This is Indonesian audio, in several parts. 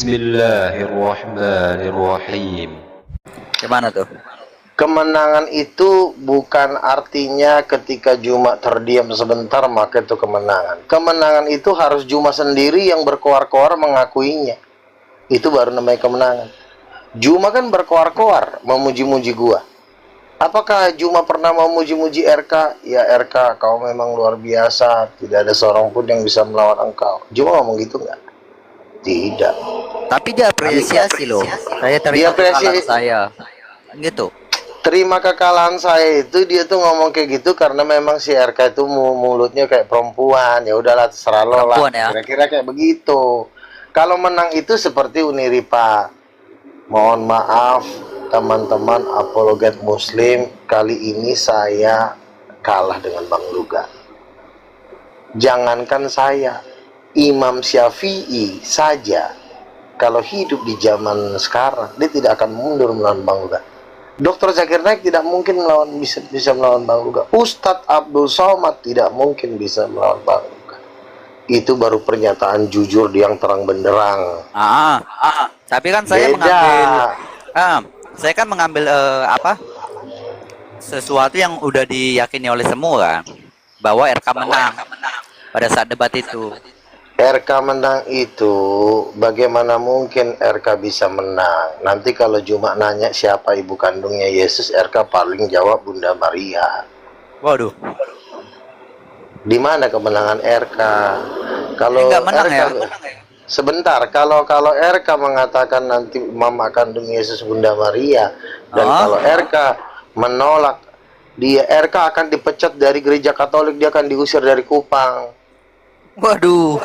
Bismillahirrahmanirrahim. Gimana tuh? Kemenangan itu bukan artinya ketika Juma terdiam sebentar maka itu kemenangan. Kemenangan itu harus Juma sendiri yang berkoar-koar mengakuinya. Itu baru namanya kemenangan. Juma kan berkoar-koar memuji-muji gua. Apakah Juma pernah memuji-muji RK? Ya RK, kau memang luar biasa. Tidak ada seorang pun yang bisa melawan engkau. Juma ngomong gitu nggak? Tidak. Tapi dia apresiasi loh. Saya terima kekalahan saya. Gitu. Terima kekalahan saya itu dia tuh ngomong kayak gitu karena memang si RK itu mulutnya kayak perempuan. Ya udahlah terserah lo lah. Ya? Kira-kira kayak begitu. Kalau menang itu seperti Uniripa. Mohon maaf teman-teman apologet muslim, kali ini saya kalah dengan Bang Luga. Jangankan saya, Imam Syafi'i saja kalau hidup di zaman sekarang dia tidak akan mundur melawan Bang Luga. Dr. Zakir Naik tidak mungkin bisa melawan Bang Luga. Ustadz Abdul Somad tidak mungkin bisa melawan Bang Luga. Itu baru pernyataan jujur yang terang benderang. Tapi kan saya mengambil sesuatu yang udah diyakini oleh semua bahwa RK menang pada saat debat itu. RK menang itu bagaimana mungkin RK bisa menang? Nanti kalau Juma nanya siapa ibu kandungnya Yesus, RK paling jawab Bunda Maria. Waduh. Di mana kemenangan RK? Kalau menang, RK sebentar, kalau RK mengatakan nanti mama kandung Yesus Bunda Maria, dan kalau RK menolak, RK akan dipecat dari gereja Katolik, dia akan diusir dari Kupang. Waduh.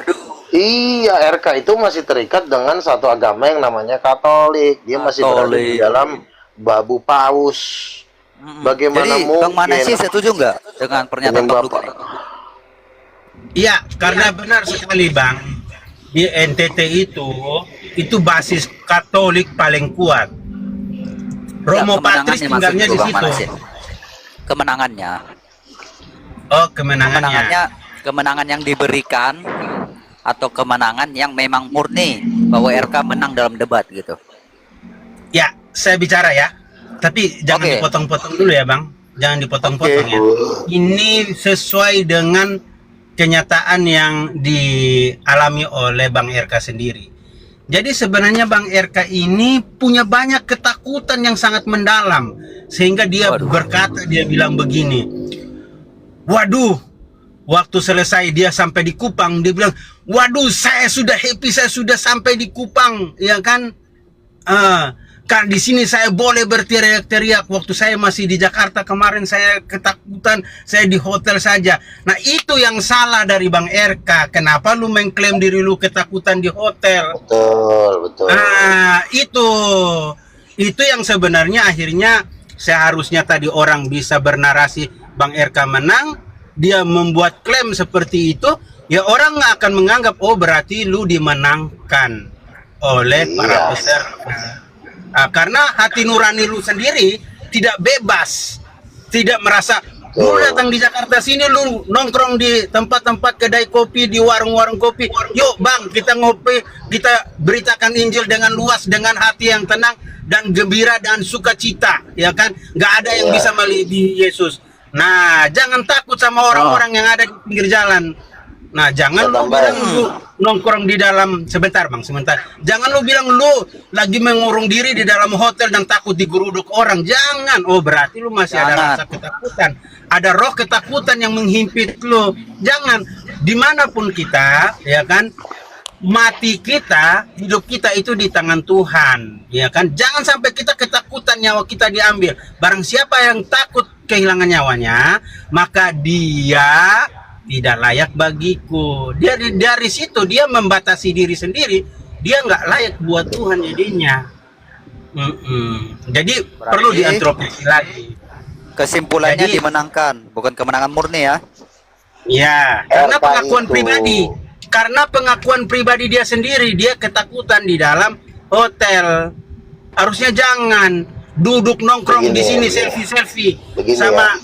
Iya, RK itu masih terikat dengan satu agama yang namanya Katolik. Dia masih berada di dalam babu paus. Bagaimana jadi, mungkin? Bang Manasih setuju nggak dengan pernyataan Bang Luga? Iya, karena benar sekali Bang. Di NTT itu basis Katolik paling kuat. Romo Patris tinggalnya di situ. Kemenangannya. Oh, kemenangannya. Kemenangan yang diberikan atau kemenangan yang memang murni bahwa RK menang dalam debat gitu. Ya, saya bicara ya. Tapi jangan dipotong-potong dulu ya, Bang. Jangan dipotong-potong ya. Ini sesuai dengan kenyataan yang dialami oleh Bang RK sendiri. Jadi sebenarnya Bang RK ini punya banyak ketakutan yang sangat mendalam sehingga dia berkata, dia bilang begini. Waduh, waktu selesai dia sampai di Kupang, dia bilang, waduh saya sudah happy, saya sudah sampai di Kupang, ya kan? Kan di sini saya boleh berteriak-teriak. Waktu saya masih di Jakarta kemarin saya ketakutan, saya di hotel saja. Nah itu yang salah dari Bang RK. Kenapa lu mengklaim diri lu ketakutan di hotel? Betul. Nah itu yang sebenarnya akhirnya seharusnya tadi orang bisa bernarasi Bang RK menang, dia membuat klaim seperti itu, ya orang akan menganggap oh berarti lu dimenangkan oleh para peserta. Karena hati nurani lu sendiri tidak bebas, tidak merasa lu datang di Jakarta sini, lu nongkrong di tempat-tempat kedai kopi, di warung-warung kopi, yuk Bang kita ngopi, kita beritakan Injil dengan luas, dengan hati yang tenang dan gembira dan sukacita, ya kan? Nggak ada yang bisa melebihi Yesus. Nah jangan takut sama orang-orang yang ada di pinggir jalan. Nah jangan lu bilang lu nongkrong di dalam, sebentar jangan lu bilang lu lagi mengurung diri di dalam hotel dan takut digeruduk orang. Jangan, oh berarti lu masih ada rasa ketakutan, ada roh ketakutan yang menghimpit lu. Jangan, dimanapun kita, ya kan, mati kita, hidup kita itu di tangan Tuhan, ya kan. Jangan sampai kita ketakutan nyawa kita diambil. Barang siapa yang takut kehilangan nyawanya, maka dia tidak layak bagiku. Dia dari situ dia membatasi diri sendiri. Dia nggak layak buat Tuhan jadinya. Jadi perlu diantroposi lagi. Kesimpulannya jadi, dimenangkan, bukan kemenangan murni ya. Ya, karena pengakuan pribadi. Karena pengakuan pribadi dia sendiri, dia ketakutan di dalam hotel. Harusnya jangan duduk nongkrong di sini selfie sama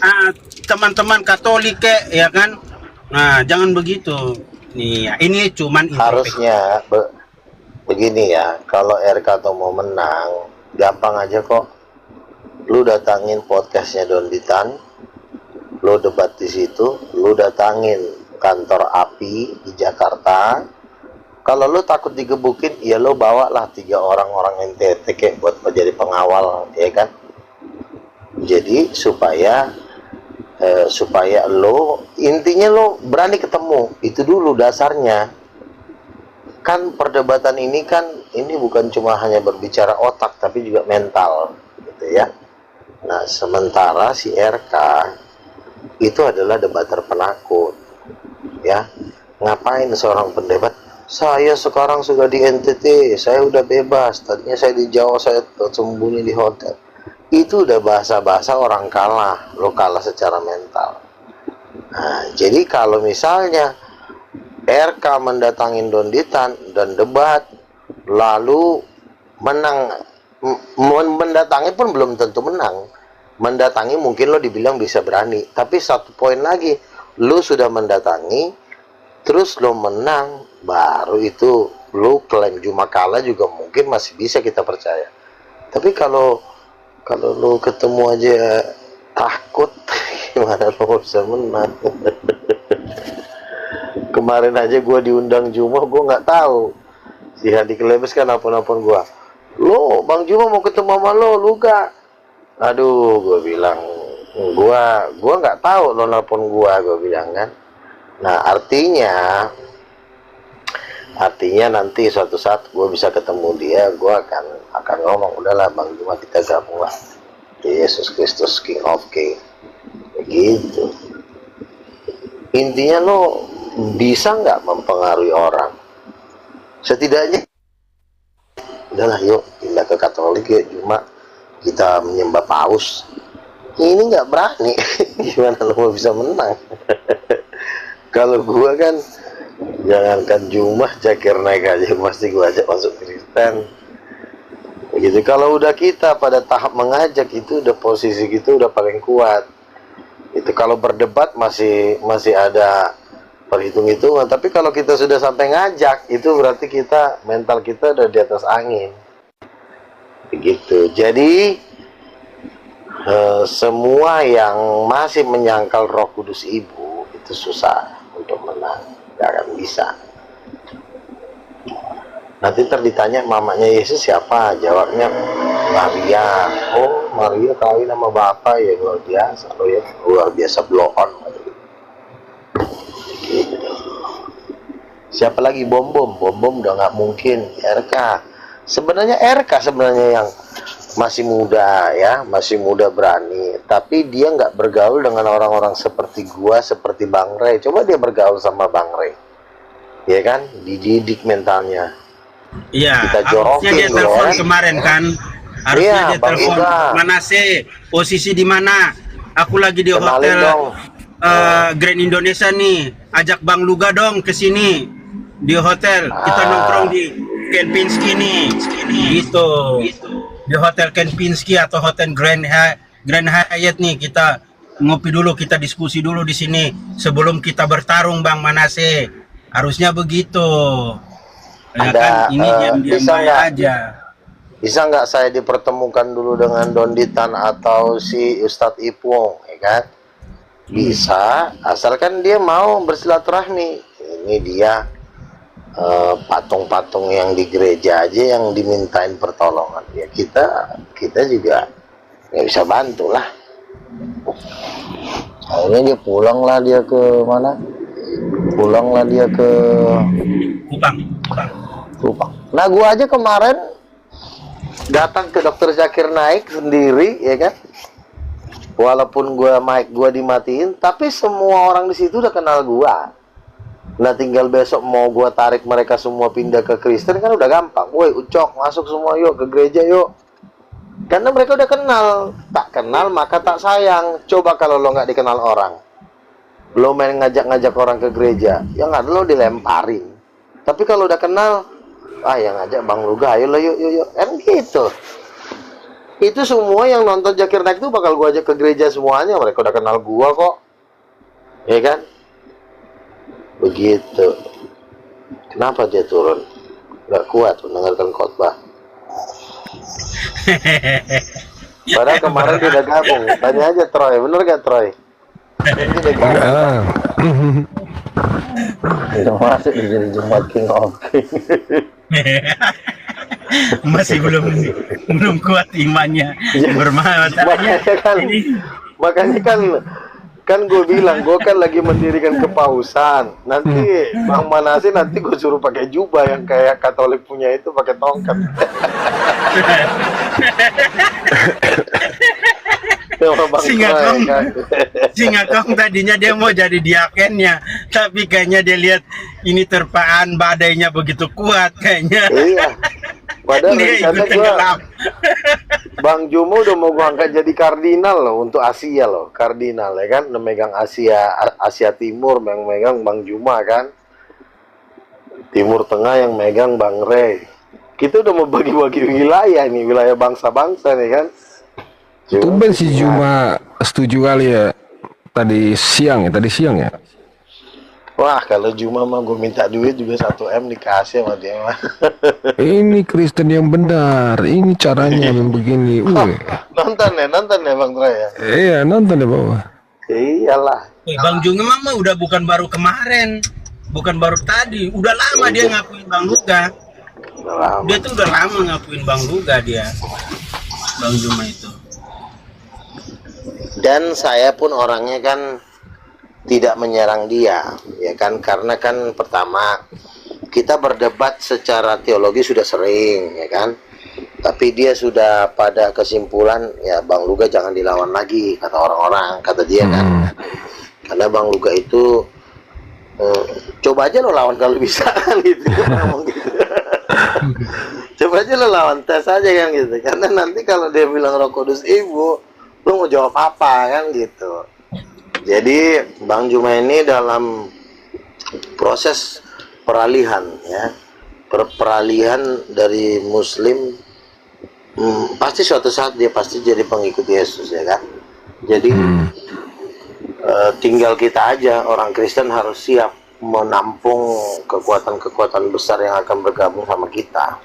teman-teman Katolik ya kan. Nah jangan begitu nih, ini cuman harusnya begini ya, kalau RK tuh mau menang, gampang aja kok. Lu datangin podcastnya Donditan, lu debat di situ, lu datangin kantor API di Jakarta. Kalau lu takut digebukin, ya lu bawalah 3 orang NTT kayak buat menjadi pengawal, ya kan? Jadi supaya lo intinya lo berani ketemu, itu dulu dasarnya. Kan perdebatan ini kan ini bukan cuma hanya berbicara otak tapi juga mental, gitu ya. Nah, sementara si RK itu adalah debater penakut, ya. Ngapain seorang pendebat? Saya sekarang sudah di NTT, saya udah bebas. Tadinya saya di Jawa, saya tersembunyi di hotel. Itu udah bahasa-bahasa orang kalah, lo kalah secara mental. Nah, jadi kalau misalnya RK mendatangin Donditan dan debat, lalu menang, mendatangi pun belum tentu menang. Mendatangi mungkin lo dibilang bisa berani, tapi satu poin lagi, lo sudah mendatangi, terus lo menang, baru itu lo klaim cuma kalah juga mungkin masih bisa kita percaya. Tapi kalau lo ketemu aja takut, gimana lo bisa menang? Kemarin aja gue diundang Juma, gue nggak tahu si Hadi Kelebes kan apa-apaan gue. Lo Bang Juma mau ketemu sama lo gak? Aduh, gue bilang gue nggak tahu lo nelpon gue bilang kan. Nah, artinya nanti suatu saat gue bisa ketemu dia, gue akan ngomong, udahlah Bang Juma, kita gabung lah, Yesus Kristus King of King, begitu. Intinya lo bisa nggak mempengaruhi orang, setidaknya udahlah yuk pindah ke Katolik ya, cuma kita menyembah paus. Ini nggak berani. Gimana lo mau bisa menang? Kalau gua kan jangankan Juma, Zakir Naik aja pasti gua ajak masuk Kristen. Begitu. Kalau udah kita pada tahap mengajak, itu udah posisi kita udah paling kuat. Itu kalau berdebat masih ada perhitung-hitungan, tapi kalau kita sudah sampai ngajak, itu berarti kita mental kita udah di atas angin. Begitu. Jadi semua yang masih menyangkal Roh Kudus Ibu itu susah untuk menang, gak akan bisa. Nanti ntar ditanya mamanya Yesus siapa, jawabnya Maria. Oh, Maria kawin sama bapak ya, luar biasa loh ya, luar biasa blow on. Gitu. Siapa lagi? Bom udah nggak mungkin. RK sebenarnya yang masih muda ya, masih muda berani, tapi dia nggak bergaul dengan orang-orang seperti gua, seperti Bang Ray. Coba dia bergaul sama Bang Ray, ya kan, dididik mentalnya. Iya, kita harusnya dia telepon kemarin kan, harusnya dia telepon, mana sih posisi di mana, aku lagi di hotel Grand Indonesia nih, ajak Bang Luga dong ke sini di hotel, kita nongkrong di Kempinski nih, gitu. Di hotel Kempinski atau hotel Grand Hyatt nih, kita ngopi dulu, kita diskusi dulu di sini sebelum kita bertarung Bang Manase. Harusnya begitu. Ya kan, ini diam-diam aja. Bisa nggak saya dipertemukan dulu dengan Donditan atau si Ustadz Ipung, ya kan? Bisa, asalkan dia mau bersilaturahmi. Ini dia patung-patung yang di gereja aja yang dimintain pertolongan, ya kita juga nggak bisa bantu lah. Akhirnya dia pulanglah dia ke mana? Pulanglah dia ke Kupang. Nah, gua aja kemarin datang ke Dokter Zakir Naik sendiri, ya kan? Walaupun mic gua dimatiin, tapi semua orang di situ udah kenal gua. Nah, tinggal besok mau gua tarik mereka semua pindah ke Kristen kan udah gampang. Woi, Ucok, masuk semua yuk ke gereja yuk. Karena mereka udah kenal. Tak kenal maka tak sayang. Coba kalau lo nggak dikenal orang, lo main ngajak-ngajak orang ke gereja, yang ada lo dilemparin. Tapi kalau udah kenal, yang ngajak Bang Luga, ayo lo yuk. Kan gitu. Itu semua yang nonton Zakir Naik tuh bakal gua ajak ke gereja semuanya. Mereka udah kenal gua kok, ya kan? Begitu. Kenapa dia turun? nggak kuat mendengarkan khotbah. Padahal kemarin dia udah gabung. Tanya aja Troy, bener gak Troy? Dia udah gabung. Udah masuk di jadi Jumat King of King. Masih belum kuat imannya. Makanya kan gue bilang gue kan lagi mendirikan kepausan. Nanti Bang Manase nanti gue suruh pakai jubah yang kayak Katolik punya itu, pakai tongkat. Singakong tadinya dia mau jadi diakennya, tapi kayaknya dia lihat ini terpaan badainya begitu kuat kayaknya. Iya. Padahal dia ikut tenggelam. Bang Jumo udah mau gua angkat jadi kardinal loh untuk Asia loh, kardinal ya kan, udah megang Asia Timur, yang megang Bang Juma kan, Timur Tengah yang megang Bang Rey. Kita udah mau bagi-bagi wilayah nih, wilayah bangsa-bangsa nih kan. Tumben si Juma setuju kali ya tadi siang ya. Wah, kalau Juma mah gue minta duit juga 1 M dikasih sama dia mah. Ini Kristen yang benar, ini caranya yang begini. Nonton ya Bang Troy ya. Iya, nonton ya Bapak. Iyalah. Bang Juma mah udah bukan baru kemarin, bukan baru tadi, udah lama dia ngakuin Bang Luga. Dia tuh udah lama ngakuin Bang Luga dia, Bang Juma itu. Dan saya pun orangnya kan tidak menyerang dia, ya kan, karena kan pertama kita berdebat secara teologi sudah sering, ya kan, tapi dia sudah pada kesimpulan ya Bang Luga jangan dilawan lagi, kata orang-orang, kata dia kan, karena Bang Luga itu coba aja lo lawan kalau bisa kan gitu, ngomong gitu. Coba aja lo lawan, tes aja kan gitu, karena nanti kalau dia bilang Roh Kudus ibu, lo mau jawab apa kan gitu. Jadi Bang Juma ini dalam proses peralihan ya, peralihan dari Muslim, pasti suatu saat dia pasti jadi pengikut Yesus ya kan. Jadi tinggal kita aja orang Kristen harus siap menampung kekuatan-kekuatan besar yang akan bergabung sama kita.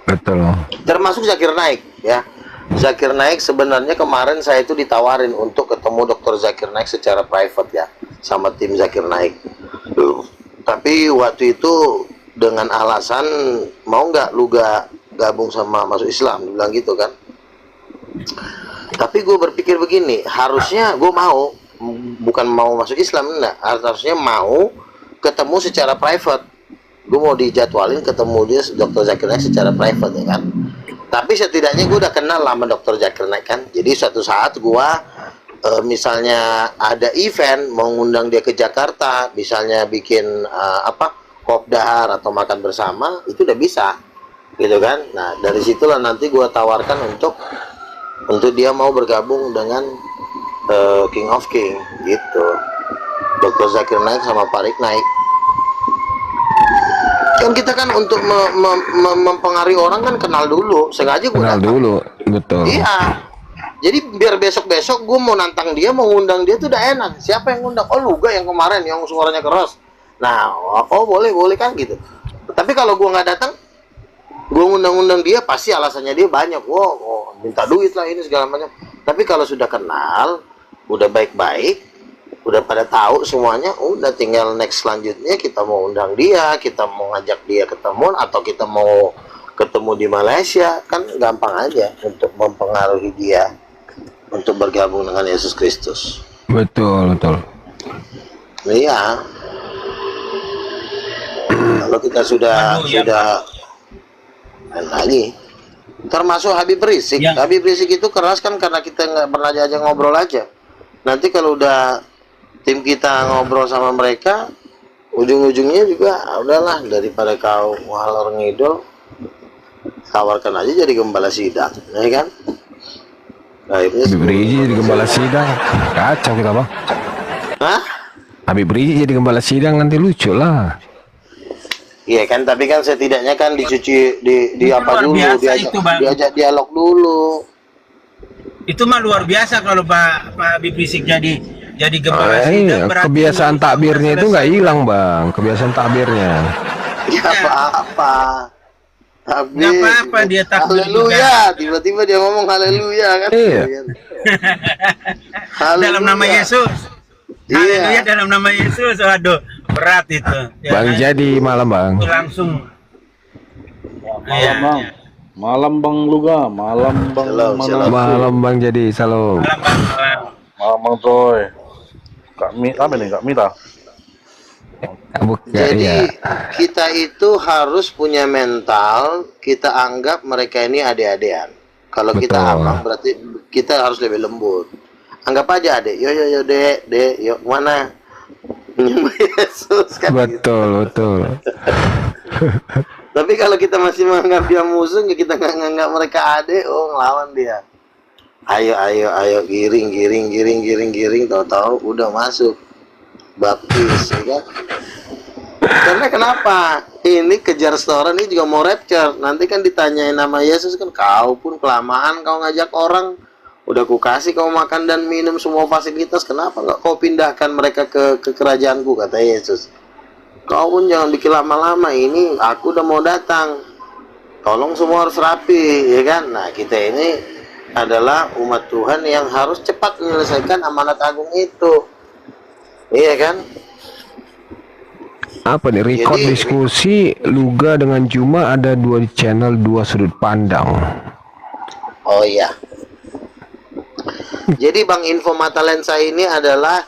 Betul. Termasuk Zakir Naik ya. Zakir Naik sebenarnya kemarin saya itu ditawarin untuk ketemu Dr. Zakir Naik secara private ya, sama tim Zakir Naik. Tapi waktu itu dengan alasan mau nggak lu gabung sama masuk Islam, bilang gitu kan. Tapi gue berpikir begini, harusnya gue mau, bukan mau masuk Islam, enggak, harusnya mau ketemu secara private. Gue mau dijadwalin ketemu dia Dr. Zakir Naik secara private ya kan. Tapi setidaknya gue udah kenal sama Dr. Zakir Naik kan. Jadi suatu saat gue misalnya ada event mau ngundang dia ke Jakarta, misalnya bikin kopdar atau makan bersama, itu udah bisa gitu kan. Nah dari situlah nanti gue tawarkan untuk dia mau bergabung dengan King of King gitu, Dr. Zakir Naik sama Farid Naik. Kan kita kan untuk mempengaruhi orang kan kenal dulu, sengaja gue kenal dulu, betul. Iya, jadi biar besok gue mau nantang dia, mau ngundang dia tuh udah enak. Siapa yang ngundang? Oh Luga yang kemarin yang suaranya keras. Nah, oh boleh kan gitu. Tapi kalau gue nggak datang, gue ngundang dia pasti alasannya dia banyak. Wow, minta duit lah ini segala macam. Tapi kalau sudah kenal, udah baik-baik, udah pada tahu semuanya, udah tinggal next selanjutnya kita mau undang dia, kita mau ngajak dia ketemu, atau kita mau ketemu di Malaysia, kan gampang aja untuk mempengaruhi dia untuk bergabung dengan Yesus Kristus. Betul. Iya. Kalau kita sudah lagi, termasuk Habib Rizik. Habib Rizik itu keras kan karena kita nggak pernah aja ngobrol aja. Nanti kalau udah tim kita ngobrol sama mereka, ujung-ujungnya juga udahlah, daripada kau ngalor ngidol, tawarkan aja jadi gembala sidang, ya kan? Habib Rizik jadi gembala sidang, kacau kita bang. Hah? Habib Rizik jadi gembala sidang nanti lucu lah. Iya kan, tapi kan setidaknya kan dicuci di apa dulu, diajak dialog dulu. Itu mah luar biasa kalau Pak Habib Rizik jadi gembala sidang. Kebiasaan takbirnya itu nggak hilang bang, kebiasaan takbirnya. Ya apa-apa. Habis. Nggak apa-apa dia takut juga. Haleluya, tiba-tiba dia ngomong haleluya kan. Iya. Dalam nama Haleluya. Yesus. Iya. Haleluya dalam nama Yesus. Waduh, berat itu. Ya Bang kan? jadi malam bang. Itu langsung. Malam bang, malam bang Luga, malam bang Shalom, mana? shalom. Malam bang jadi salam. Malam, Bang, malam. Malam bang Troy. Kak Mi, apa nih Kak Mita? Bukan Jadi ya. kita itu harus punya mental, kita anggap mereka ini adik-adikan. Kalau kita Betul. abang berarti kita harus lebih lembut. Anggap aja adik, yo dek, yuk mana? Menyembah Yesus kan gitu. Betul. Tapi kalau kita masih menganggap dia musuh, ya kita nggak nganggap mereka adik, oh ngelawan dia. Ayo, giring, tahu-tahu udah masuk baptis, ya kan? Karena kenapa? Ini kejar setoran, ini juga mau rapture. Nanti kan ditanyain nama Yesus kan, kau pun kelamaan kau ngajak orang. Udah ku kasih kau makan dan minum semua fasilitas, kenapa nggak kau pindahkan mereka ke kerajaanku, kata Yesus. Kau pun jangan bikin lama-lama, ini aku udah mau datang. Tolong semua harus rapi, ya kan? Nah, kita ini adalah umat Tuhan yang harus cepat menyelesaikan amanat agung itu. Iya kan? Apa nih record Jadi- diskusi Luga dengan Juma ada 2 channel 2 sudut pandang. Oh iya. Jadi Bang Info Mata Lensa ini adalah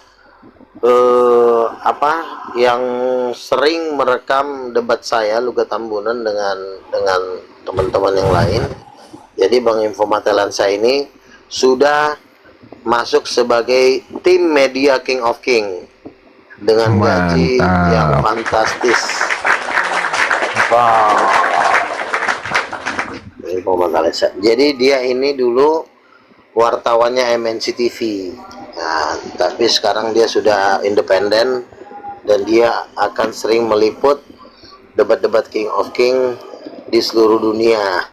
yang sering merekam debat saya Luga Tambunan dengan teman-teman yang lain. Jadi Bang Info Mata Lensa ini sudah masuk sebagai tim media King of King dengan gaji Mantap. yang fantastis. Bang, Info Mata Lensa. Jadi dia ini dulu wartawannya MNC TV. Nah, tapi sekarang dia sudah independen dan dia akan sering meliput debat-debat King of King di seluruh dunia.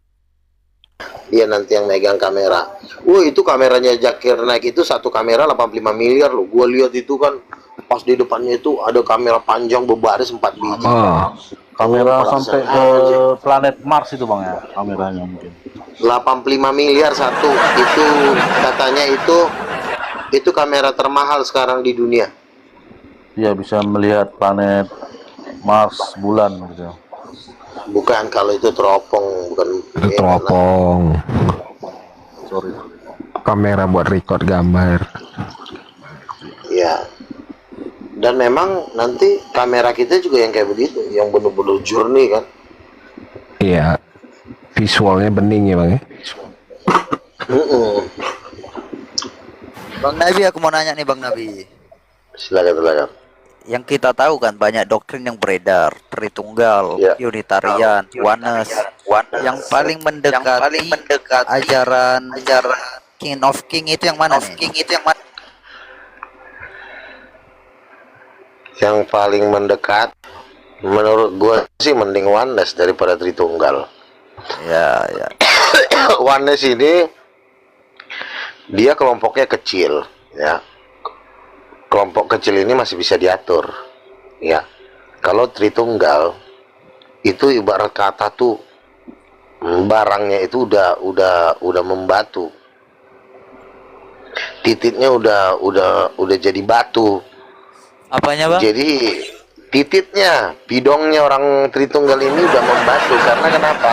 Dia nanti yang megang kamera. Itu kameranya Zakir naik itu satu kamera 85 miliar loh. Gua lihat itu kan pas di depannya itu ada kamera panjang berbaris 4 biji. Oh, kamera Oh, sampai ke perasaan planet Mars itu bang ya, kameranya mungkin. 85 miliar satu. Itu katanya itu kamera termahal sekarang di dunia. Iya bisa melihat planet Mars, bulan gitu. Bukan, kalau itu teropong, bukan itu teropong. Sorry. Kamera buat record gambar. Ya. Dan memang nanti kamera kita juga yang kayak begitu, yang bener-bener jernih kan. Iya. Visualnya bening ya bang ya. Bang Nabi, aku mau nanya nih Bang Nabi. Silakan. Yang kita tahu kan banyak doktrin yang beredar, Tritunggal, Ya. Unitarian, Oneness. Yang paling mendekati ajaran King of King itu yang mana nih? Yang paling mendekat menurut gua sih mending Oneness daripada Tritunggal. Ya. Oneness ini dia kelompoknya kecil, ya. Kelompok kecil ini masih bisa diatur, ya. Kalau Tritunggal itu ibarat kata tuh barangnya itu udah membatu, titiknya udah jadi batu. Apanya Bang? Jadi tititnya, bidongnya orang Tritunggal ini udah membatu. Karena kenapa?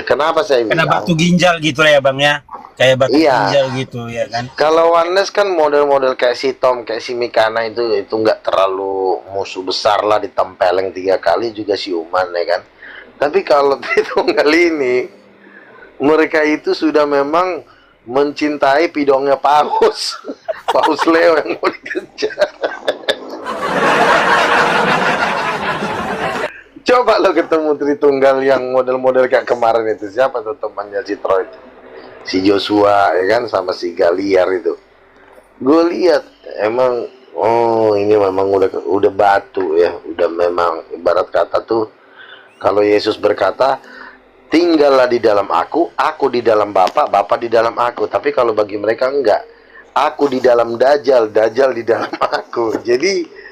Kenapa saya Kena bilang? batu ginjal gitu lah ya Bang ya. Kayak batu Iya. ginjal gitu ya kan. Kalau Oneness kan model-model kayak si Tom, kayak si Mikana itu nggak terlalu musuh besar lah, ditempeleng 3 kali juga siuman ya kan. Tapi kalau Tritunggal ini, mereka itu sudah memang mencintai pidongnya Paus, Paus Leo yang mau dikejar. Coba lo ketemu Tritunggal yang model-model kayak kemarin itu, siapa tuh temannya si Troy itu? Si Joshua ya kan, sama si Galiar itu. Gue lihat emang, oh ini memang udah batu ya, udah memang ibarat kata tuh kalau Yesus berkata tinggallah di dalam aku di dalam Bapa, Bapa di dalam aku. Tapi kalau bagi mereka enggak, aku di dalam Dajjal, Dajjal di dalam aku. Jadi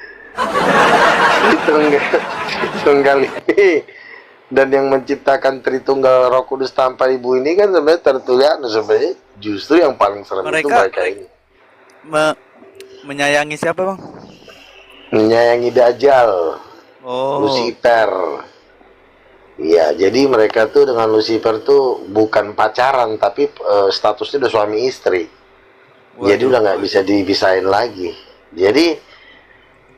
Tritunggal ini Dan yang menciptakan Tritunggal Roh Kudus tanpa ibu ini kan sebenarnya Tertullian, sebenarnya justru yang paling serem itu Mereka mereka ini. menyayangi siapa, Bang? Menyayangi Dajjal, Oh, Lucifer. Iya, jadi mereka tuh dengan Lucifer tuh bukan pacaran, tapi statusnya udah suami istri. Jadi waduh. udah nggak bisa dipisahin lagi. Jadi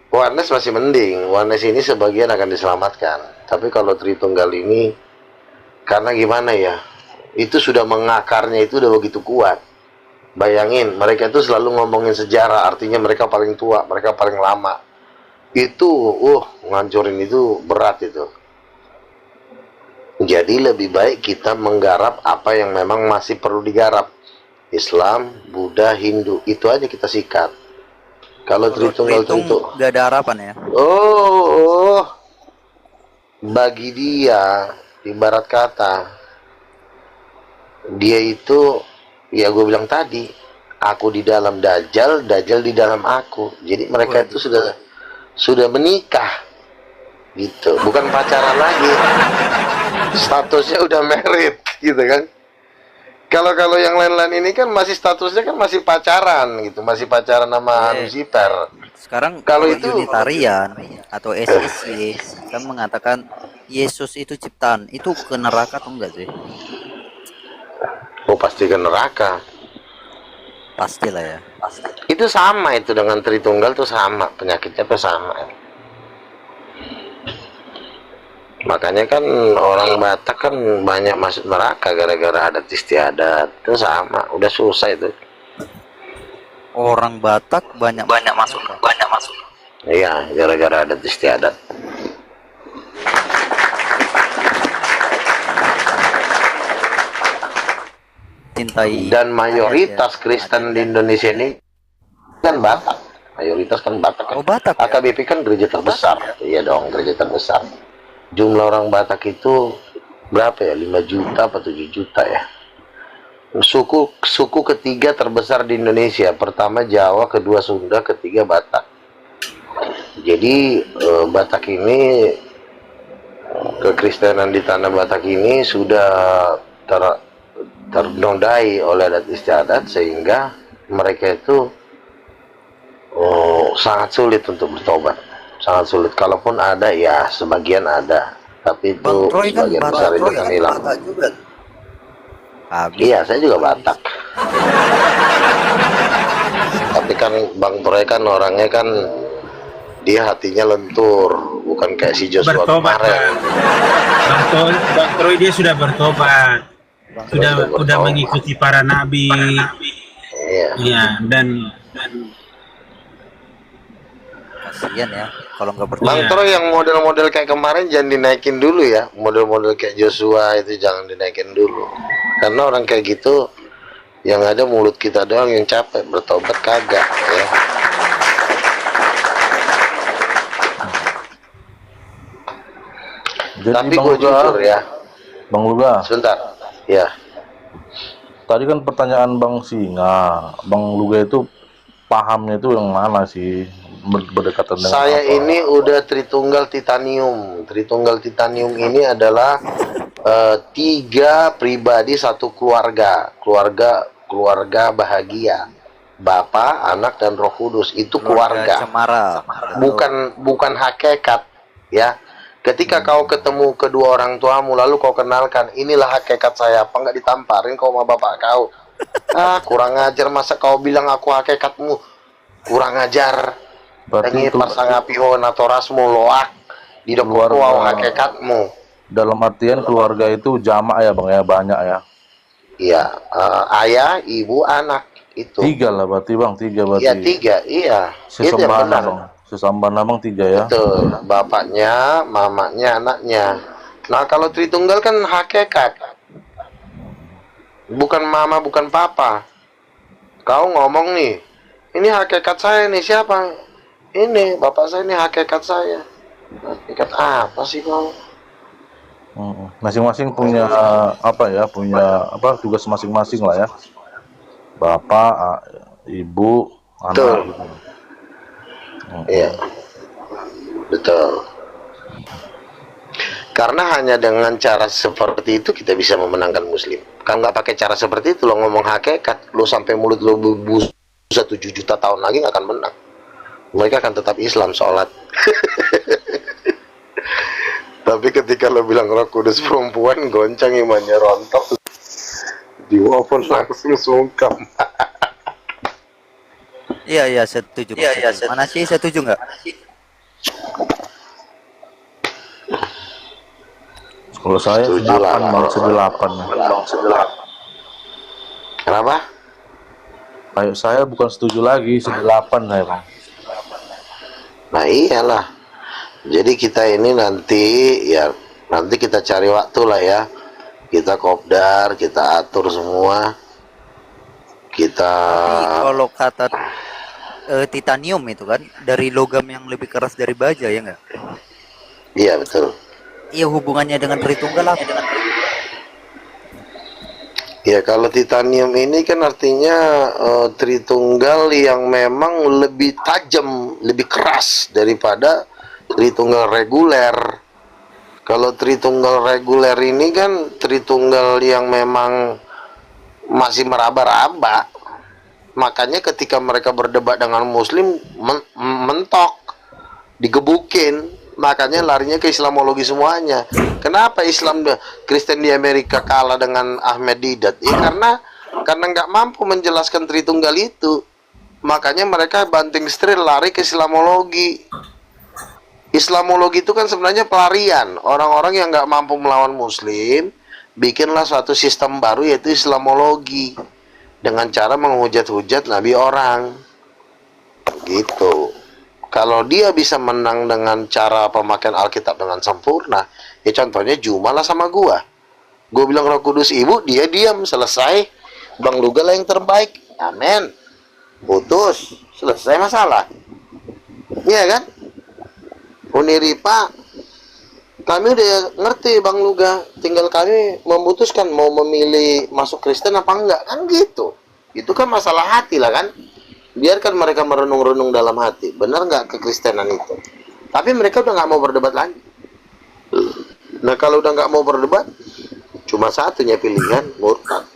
Oneness masih mending. Oneness ini sebagian akan diselamatkan. Tapi kalau Tritunggal ini, karena gimana ya, itu sudah mengakarnya itu udah begitu kuat. Bayangin, mereka itu selalu ngomongin sejarah, artinya mereka paling tua, mereka paling lama. Itu, ngancurin itu berat itu. Jadi lebih baik kita menggarap apa yang memang masih perlu digarap. Islam, Buddha, Hindu, itu aja kita sikat. Kalau Tritunggal itu, Gak ada harapan ya. oh, bagi dia, ibarat kata, dia itu, ya gue bilang tadi, aku di dalam Dajjal, Dajjal di dalam aku. Jadi mereka itu sudah menikah, gitu. Bukan pacaran lagi, statusnya udah married, gitu kan. Kalau yang lain-lain ini kan masih statusnya kan masih pacaran, gitu, masih pacaran sama Lucifer. Sekarang Kalau kalau itu Unitarian atau SSY kan mengatakan Yesus itu ciptaan, itu ke neraka atau enggak sih? pasti ke neraka. Pastilah ya. Itu sama itu dengan Tritunggal tuh sama, penyakitnya tuh sama. Makanya kan orang Batak kan banyak masuk neraka gara-gara adat istiadat. Itu sama, udah susah itu. Orang Batak banyak masuk. Iya, gara-gara adat istiadat. Cintai. Dan mayoritas Kristen di Indonesia ini kan Batak. Mayoritas kan Batak. Oh, Batak ya? AKBP kan gereja terbesar. Iya dong, gereja terbesar. Jumlah orang Batak itu berapa ya? 5 juta atau 7 juta ya? Suku ketiga terbesar di Indonesia. Pertama Jawa, kedua Sunda, ketiga Batak. Jadi Batak ini, kekristenan di tanah Batak ini sudah ternodai oleh adat istiadat, sehingga mereka itu sangat sulit untuk bertobat. Sangat sulit. Kalaupun ada ya sebagian ada, tapi itu Bang Troy kan sebagian besar itu kan hilang. Iya, saya juga Batak. Tapi kan Bang Troy kan orangnya kan dia hatinya lentur, bukan kayak si Joshua Bertobat, kemarin. Bang Troy dia sudah bertobat. Sudah bertobat. mengikuti para nabi. Iya. Iya, dan Kasihan ya kalau nggak Bang bertobat. Iya. Troy yang model-model kayak kemarin jangan dinaikin dulu ya. Model-model kayak Joshua itu jangan dinaikin dulu. Karena orang kayak gitu yang ada mulut kita doang yang capek, bertobat kagak ya. Jadi Tapi Bang gue Luga, jujur ya, Bang Luga, sebentar. Ya, tadi kan pertanyaan Bang Singa, Bang Luga itu pahamnya itu yang mana sih? Berdekatan dengan saya apa? ini udah Tritunggal Titanium. Tritunggal Titanium ini adalah 3 pribadi satu keluarga. Keluarga bahagia. Bapa, anak, dan Roh Kudus. Itu keluarga. Cemara. Bukan hakikat ya. Ketika kau ketemu kedua orang tuamu lalu kau kenalkan, inilah hakikat saya, apa nggak ditamparin kau sama bapak kau? Kurang ajar, masa kau bilang aku hakikatmu? Kurang ajar. Berarti Ini itu pasangapiho natorasmu loak di Keluarga. dokter hakikatmu. dalam artian keluarga itu jamak ya Bang ya, banyak ya. Iya, ayah, ibu, anak itu. 3 lah berarti Bang, 3 berarti. Iya 3, iya. Itu yang Sesambana benar. Bang, sesambana Bang 3 ya. Betul, bapaknya, mamanya, anaknya. Nah, kalau Tritunggal kan hakikat. Bukan mama, bukan papa. Kau ngomong nih, ini hakikat saya nih, siapa? Ini, bapak saya, ini hakikat saya. Hakikat apa sih kau? Masing-masing punya apa ya, punya apa tugas masing-masing lah ya. Bapak, ibu, Betul. anak gitu. Iya, betul. Karena hanya dengan cara seperti itu kita bisa memenangkan Muslim. Kalau nggak pakai cara seperti itu, lo ngomong hakikat, lo sampai mulut lo busa 7 juta tahun lagi nggak akan menang. Mereka akan tetap Islam, sholat. Tapi ketika lo bilang Roh Kudus perempuan, goncang imannya, rontok. Diwapun langsung sungkam. Iya, setuju. Mana sih setuju nggak? Kalau saya Setuju lah, 8 bang, 8. Kenapa? Kayak saya bukan setuju lagi, 8 saya bang. Nah iyalah. Jadi kita ini nanti kita cari waktu lah ya. Kita kopdar, kita atur semua. Kita Tapi kalau kata titanium itu kan dari logam yang lebih keras dari baja, ya nggak? iya betul. Iya, hubungannya dengan Tritunggal apa? Ya kalau titanium ini kan artinya Tritunggal yang memang lebih tajam, lebih keras daripada Tritunggal reguler. Kalau Tritunggal reguler ini kan Tritunggal yang memang masih meraba-raba. Makanya ketika mereka berdebat dengan Muslim mentok, digebukin. Makanya larinya ke Islamologi semuanya. Kenapa Islam Kristen di Amerika kalah dengan Ahmed Didat? Ya karena nggak mampu menjelaskan Tritunggal itu. Makanya mereka banting setir lari ke Islamologi. Islamologi itu kan sebenarnya pelarian orang-orang yang nggak mampu melawan Muslim, bikinlah suatu sistem baru yaitu Islamologi dengan cara menghujat-hujat Nabi orang. Gitu. Kalau dia bisa menang dengan cara pemakaian Alkitab dengan sempurna, ya contohnya Juma lah sama gua. Gua bilang Roh Kudus Ibu, dia diam, selesai. Bang Luga lah yang terbaik. Amin. Putus, selesai masalah. Iya kan? Uniripa, kami udah ngerti Bang Luga, tinggal kami memutuskan mau memilih masuk Kristen apa enggak, kan gitu. Itu kan masalah hati lah kan. Biarkan mereka merenung-renung dalam hati, benar nggak kekristenan itu. Tapi mereka udah nggak mau berdebat lagi. Nah kalau udah nggak mau berdebat, cuma satunya pilihan, murtad.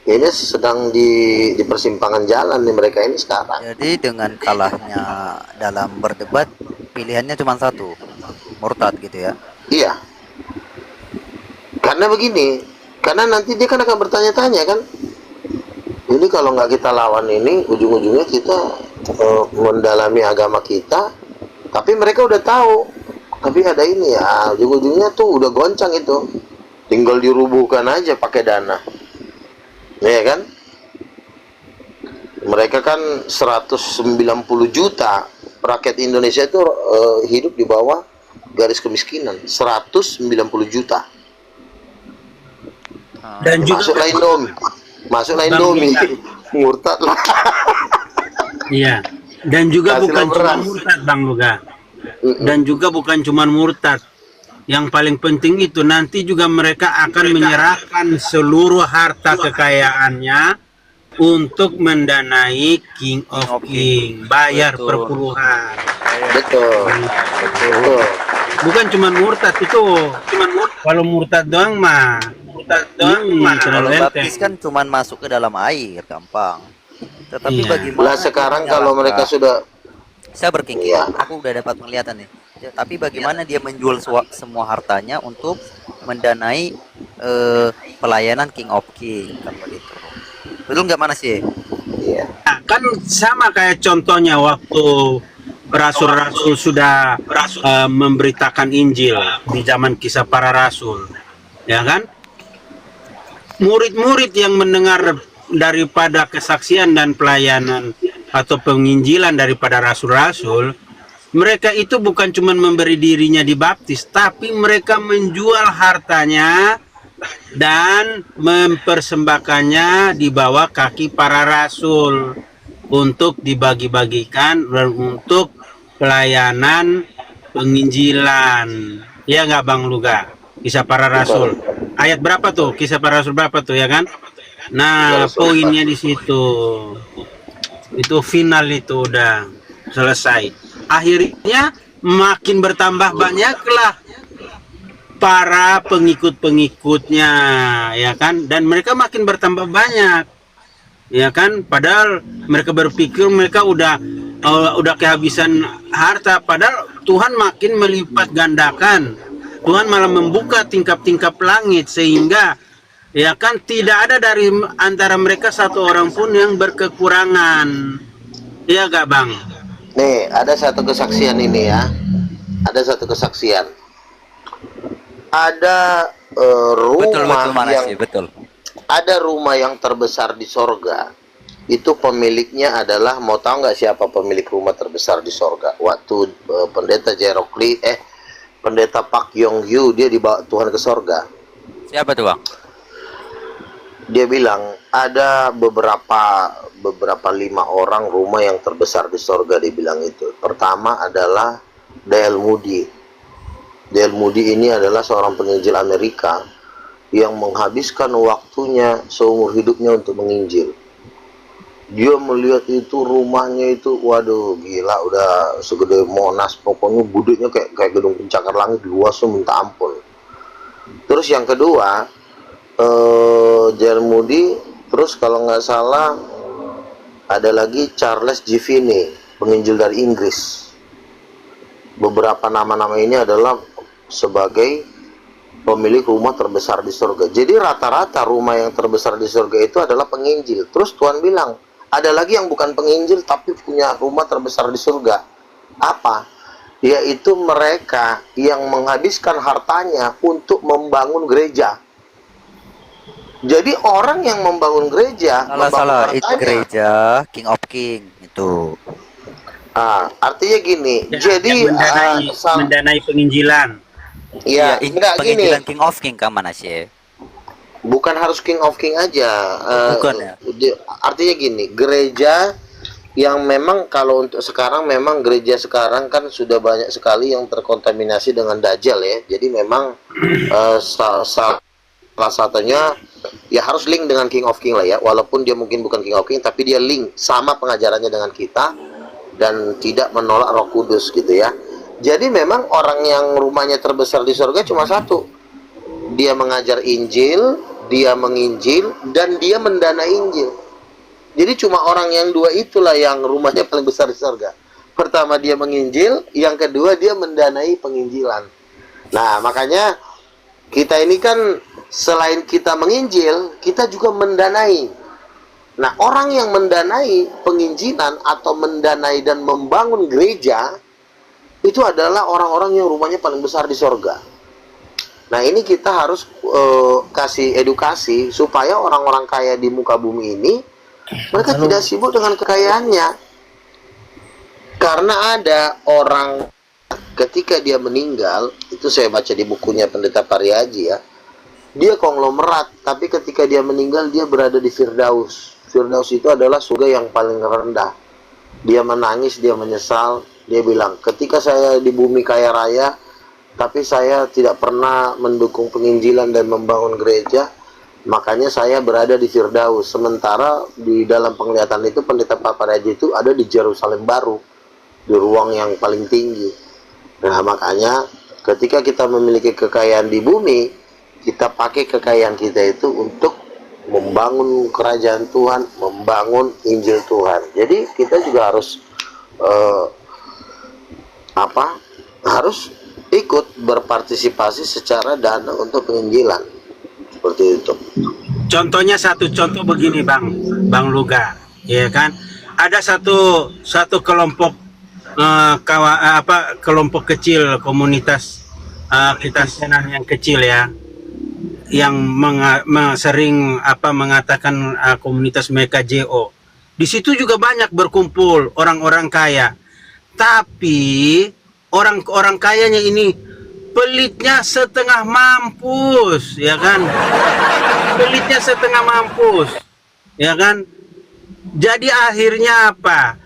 Ini sedang di persimpangan jalan nih mereka ini sekarang. Jadi dengan kalahnya dalam berdebat, pilihannya cuma satu, murtad gitu ya. Iya. Karena begini, karena nanti dia kan akan bertanya-tanya kan. Ini kalau nggak kita lawan ini, ujung-ujungnya kita mendalami agama kita. Tapi mereka udah tahu. Tapi ada ini ya, ujung-ujungnya tuh udah goncang itu. Tinggal dirubuhkan aja pakai dana. Ya kan? Mereka kan 190 juta rakyat Indonesia itu hidup di bawah garis kemiskinan. 190 juta. Dan juga Masuklah Indomie. Murtad lah. iya. Dan juga Kasihlah bukan cuma beras. murtad Bang Luga. Dan juga bukan cuma murtad. Yang paling penting itu nanti juga mereka akan menyerahkan seluruh harta kekayaannya untuk mendanai King of King, bayar Betul. perpuluhan. Betul. Betul. Bukan cuma murtad itu, kalau murtad doang mah, terlalu Kalau enteng. baptis kan cuma masuk ke dalam air, gampang. Tetapi Iya. bagaimana Lah sekarang kalau mereka sudah saya berkengking, Iya. aku udah dapat penglihatan nih. Tapi bagaimana dia menjual semua hartanya untuk mendanai pelayanan King of King, kan begitu. Betul nggak, mana sih? iya. Nah, kan sama kayak contohnya waktu rasul-rasul sudah memberitakan Injil di zaman kisah para rasul, ya kan? Murid-murid yang mendengar daripada kesaksian dan pelayanan atau penginjilan daripada rasul-rasul, mereka itu bukan cuma memberi dirinya dibaptis, tapi mereka menjual hartanya dan mempersembahkannya di bawah kaki para rasul untuk dibagi-bagikan dan untuk pelayanan penginjilan. Ya nggak Bang Luga? Kisah para rasul. Ayat berapa tuh? Kisah para rasul berapa tuh, ya kan? Nah, poinnya di situ. Itu final itu udah selesai. Akhirnya makin bertambah banyaklah para pengikut-pengikutnya, ya kan, dan mereka makin bertambah banyak, ya kan, padahal mereka berpikir mereka udah kehabisan harta, padahal Tuhan makin melipat gandakan. Tuhan malah membuka tingkap-tingkap langit sehingga, ya kan, tidak ada dari antara mereka satu orang pun yang berkekurangan. Iya gak, Bang? Nih, ada satu kesaksian ini ya. Ada satu kesaksian. Ada rumah betul. Ada rumah yang terbesar di sorga. Itu pemiliknya adalah, mau tahu nggak siapa pemilik rumah terbesar di sorga? Waktu pendeta pendeta Pak Yong Yu, dia dibawa Tuhan ke sorga. Siapa tuh, Bang? Dia bilang ada beberapa 5 orang rumah yang terbesar di sorga, dia bilang itu. Pertama adalah D.L. Moody. D.L. Moody ini adalah seorang penginjil Amerika yang menghabiskan waktunya seumur hidupnya untuk menginjil. Dia melihat itu rumahnya itu, waduh gila, udah segede Monas, pokoknya budgetnya kayak gedung pencakar langit, luasnya minta ampun. Terus yang kedua, D.L. Moody, terus kalau nggak salah ada lagi Charles G. Finney, penginjil dari Inggris. Beberapa nama-nama ini adalah sebagai pemilik rumah terbesar di surga. Jadi rata-rata rumah yang terbesar di surga itu adalah penginjil. Terus Tuhan bilang, ada lagi yang bukan penginjil tapi punya rumah terbesar di surga. Apa? Yaitu mereka yang menghabiskan hartanya untuk membangun gereja. Jadi orang yang membangun gereja, Salah, itu gereja King of King itu. Artinya gini, Ya, jadi mendanai penginjilan. Ya, enggak gini. Penginjilan King of King kan mana sih? Bukan harus King of King aja. Bukan ya? Artinya gini, gereja yang memang kalau untuk sekarang, memang gereja sekarang kan sudah banyak sekali yang terkontaminasi dengan Dajjal ya. Jadi memang salah satunya ya harus link dengan King of King lah ya. Walaupun dia mungkin bukan King of King, tapi dia link sama pengajarannya dengan kita dan tidak menolak Roh Kudus gitu ya. Jadi memang orang yang rumahnya terbesar di surga cuma satu. Dia mengajar Injil, dia menginjil, dan dia mendanai Injil. Jadi cuma orang yang dua itulah yang rumahnya paling besar di surga. Pertama dia menginjil, yang kedua dia mendanai penginjilan. Nah makanya kita ini kan selain kita menginjil, kita juga mendanai. Nah orang yang mendanai penginjilan atau mendanai dan membangun gereja, itu adalah orang-orang yang rumahnya paling besar di sorga. Nah ini kita harus kasih edukasi supaya orang-orang kaya di muka bumi ini, mereka tidak sibuk dengan kekayaannya. Karena ada orang ketika dia meninggal, itu saya baca di bukunya Pendeta Pariaji ya, dia konglomerat, tapi ketika dia meninggal dia berada di Firdaus. Firdaus itu adalah surga yang paling rendah. Dia menangis, dia menyesal. Dia bilang, ketika saya di bumi kaya raya, tapi saya tidak pernah mendukung penginjilan dan membangun gereja, makanya saya berada di Firdaus. Sementara di dalam penglihatan itu, Pendeta Pariaji itu ada di Yerusalem Baru, di ruang yang paling tinggi. Nah makanya ketika kita memiliki kekayaan di bumi, kita pakai kekayaan kita itu untuk membangun kerajaan Tuhan, membangun Injil Tuhan. Jadi kita juga harus harus ikut berpartisipasi secara dana untuk penginjilan, seperti itu. Contohnya, satu contoh begini Bang Luga, ya kan? Ada satu kelompok kelompok kecil, komunitas Kristen yang kecil ya, yang sering mengatakan komunitas mereka JO. Di situ juga banyak berkumpul orang-orang kaya. Tapi orang-orang kayanya ini pelitnya setengah mampus, ya kan? Pelitnya setengah mampus, ya kan? Jadi akhirnya apa?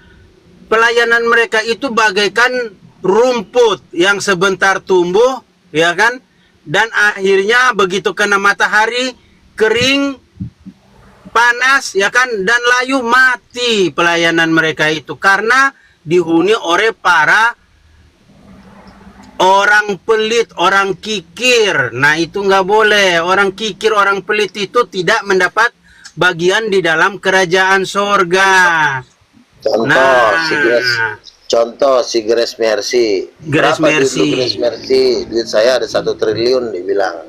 Pelayanan mereka itu bagaikan rumput yang sebentar tumbuh, ya kan? Dan akhirnya begitu kena matahari kering, panas, ya kan? Dan layu, mati pelayanan mereka itu karena dihuni oleh para orang pelit, orang kikir. Nah, itu nggak boleh. Orang kikir, orang pelit itu tidak mendapat bagian di dalam kerajaan sorga. Contoh si Grace Mercy. Grace Berapa duit Mercy. lu, Grace Mercy? Duit saya ada 1 triliun, dibilang.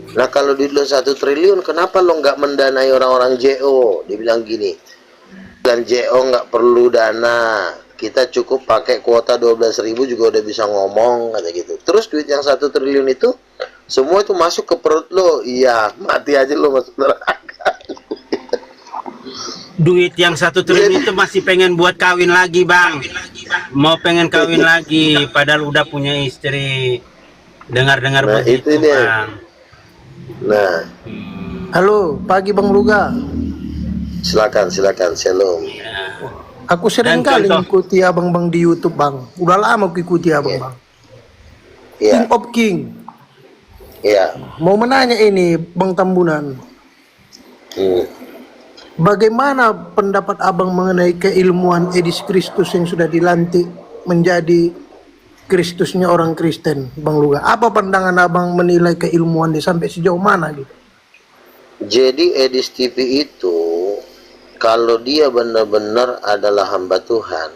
Nah, kalau duit lo 1 triliun, kenapa lo nggak mendanai orang-orang JO? Dibilang gini, dan JO nggak perlu dana, kita cukup pakai kuota 12.000 juga udah bisa ngomong, kata gitu. Terus duit yang 1 triliun itu semua itu masuk ke perut lo. Iya, mati aja lo masuk neraka. Duit yang 1 triliun itu masih pengen buat kawin lagi, Bang. Mau pengen kawin lagi, padahal udah punya istri. Dengar-dengar Nah, begitu, itu dia. Bang. Nah, Halo, pagi Bang Luga. silakan, shalom. Aku sering Dan kali contoh. mengikuti abang-bang di YouTube, Bang. Udah lama aku ikuti abang, Bang. Iya, King of King. iya. Mau menanya ini, Bang Tambunan. Hmm. Bagaimana pendapat abang mengenai keilmuan Edis Kristus yang sudah dilantik menjadi Kristusnya orang Kristen, Bang Luga? Apa pandangan abang menilai keilmuan dia sampai sejauh mana gitu? Jadi Edis TV itu, kalau dia benar-benar adalah hamba Tuhan,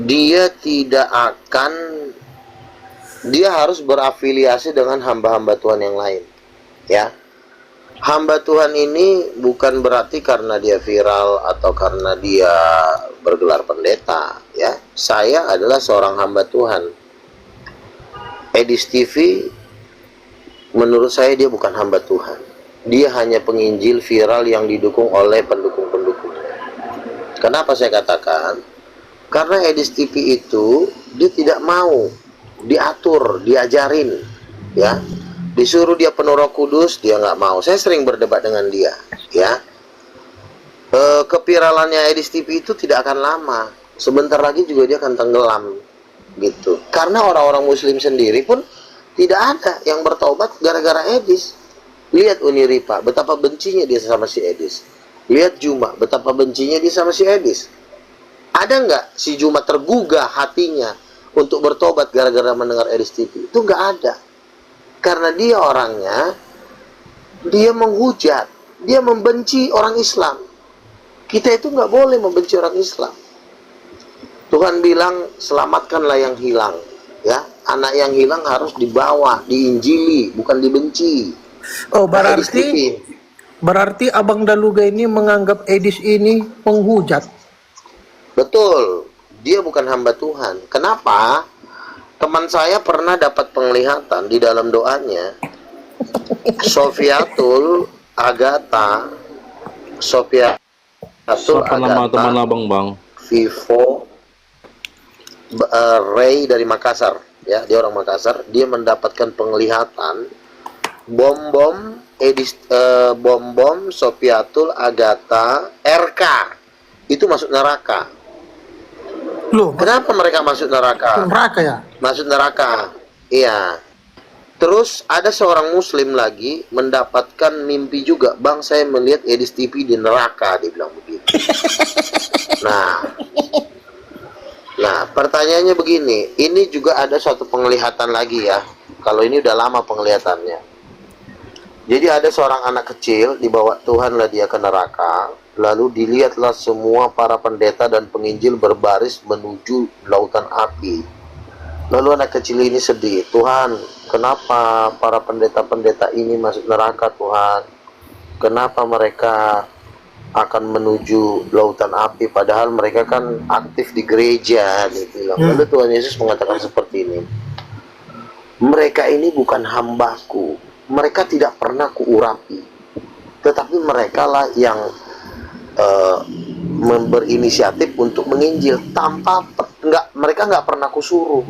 dia tidak akan, dia harus berafiliasi dengan hamba-hamba Tuhan yang lain, ya. Hamba Tuhan ini bukan berarti karena dia viral atau karena dia bergelar pendeta, ya. Saya adalah seorang hamba Tuhan. Edis TV, menurut saya dia bukan hamba Tuhan. Dia hanya penginjil viral yang didukung oleh pendukung-pendukung. Kenapa saya katakan? Karena Edis TV itu dia tidak mau diatur, diajarin, ya. Disuruh dia penuh Roh Kudus, dia nggak mau. Saya sering berdebat dengan dia, ya. Keviralannya Edis TV itu tidak akan lama. Sebentar lagi juga dia akan tenggelam, gitu. Karena orang-orang Muslim sendiri pun tidak ada yang bertobat gara-gara Edis. Lihat Uniripa, betapa bencinya dia sama si Edis. Lihat Juma, betapa bencinya dia sama si Edis. Ada nggak si Juma tergugah hatinya untuk bertobat gara-gara mendengar Edis TV? Itu nggak ada. Karena dia orangnya, dia menghujat, dia membenci orang Islam. Kita itu nggak boleh membenci orang Islam. Tuhan bilang, selamatkanlah yang hilang, ya. Anak yang hilang harus dibawa, diinjili, bukan dibenci. Oh, Nah, Edis TV. berarti abang Daluga ini menganggap Edis ini penghujat. Betul, dia bukan hamba Tuhan. Kenapa? Teman saya pernah dapat penglihatan di dalam doanya. Sofiatul Agata, Siapa nama teman abang, Bang? Vivo Ray dari Makassar, ya, dia orang Makassar. Dia mendapatkan penglihatan bom-bom bom-bom Sofiatul Agata RK itu masuk neraka. Loh, Kenapa mereka masuk neraka? neraka ya? Masuk neraka, iya. Terus ada seorang Muslim lagi mendapatkan mimpi juga, Bang, saya melihat Edis TV di neraka, dia bilang begitu. Nah, pertanyaannya begini, ini juga ada suatu penglihatan lagi ya. Kalau ini udah lama penglihatannya. Jadi ada seorang anak kecil dibawa Tuhan lah dia ke neraka. Lalu dilihatlah semua para pendeta dan penginjil berbaris menuju lautan api. Lalu anak kecil ini sedih, Tuhan, kenapa para pendeta-pendeta ini masuk neraka, Tuhan? Kenapa mereka akan menuju lautan api, padahal mereka kan aktif di gereja, dia bilang. Lalu Tuhan Yesus mengatakan seperti ini, mereka ini bukan hambaku, mereka tidak pernah kuurapi, tetapi mereka lah yang berinisiatif untuk menginjil tanpa mereka nggak pernah kusuruh.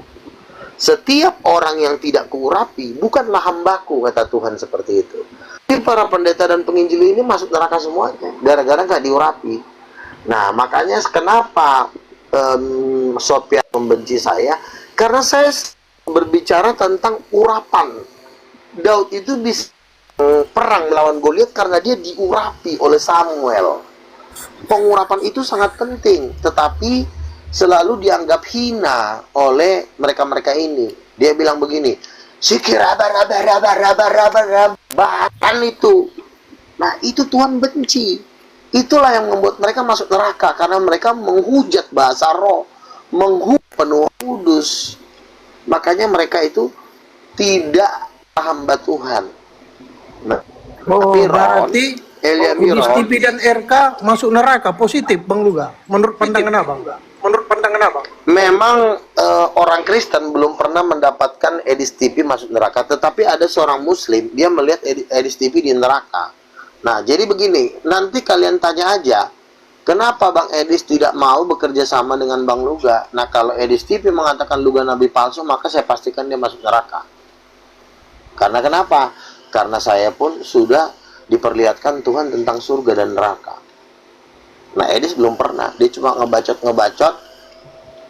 Setiap orang yang tidak kuurapi bukanlah hambaku, kata Tuhan seperti itu. Jadi para pendeta dan penginjil ini masuk neraka semuanya gara-gara nggak diurapi. Nah, makanya kenapa Sophia membenci saya, karena saya berbicara tentang urapan. Daud itu bisa perang melawan Goliat karena dia diurapi oleh Samuel. Pengurapan itu sangat penting, tetapi selalu dianggap hina oleh mereka-mereka ini. Dia bilang begini, bahkan itu. Nah, itu Tuhan benci. Itulah yang membuat mereka masuk neraka, karena mereka menghujat bahasa roh, menghujat penuh kudus. Makanya mereka itu tidak hamba Tuhan. Nah, Oh, tapi Ron, berarti Elia Idris Miron, TV dan RK masuk neraka positif, Bang Luga. Menurut pandangan Abang. memang orang Kristen belum pernah mendapatkan Edis TV masuk neraka, tetapi ada seorang Muslim, dia melihat Edis TV di neraka. Nah, jadi begini, nanti kalian tanya aja, kenapa Bang Edis tidak mau bekerja sama dengan Bang Luga? Nah, kalau Edis TV mengatakan Luga nabi palsu, maka saya pastikan dia masuk neraka. Karena kenapa? Karena saya pun sudah diperlihatkan Tuhan tentang surga dan neraka. Nah, Edis belum pernah, dia cuma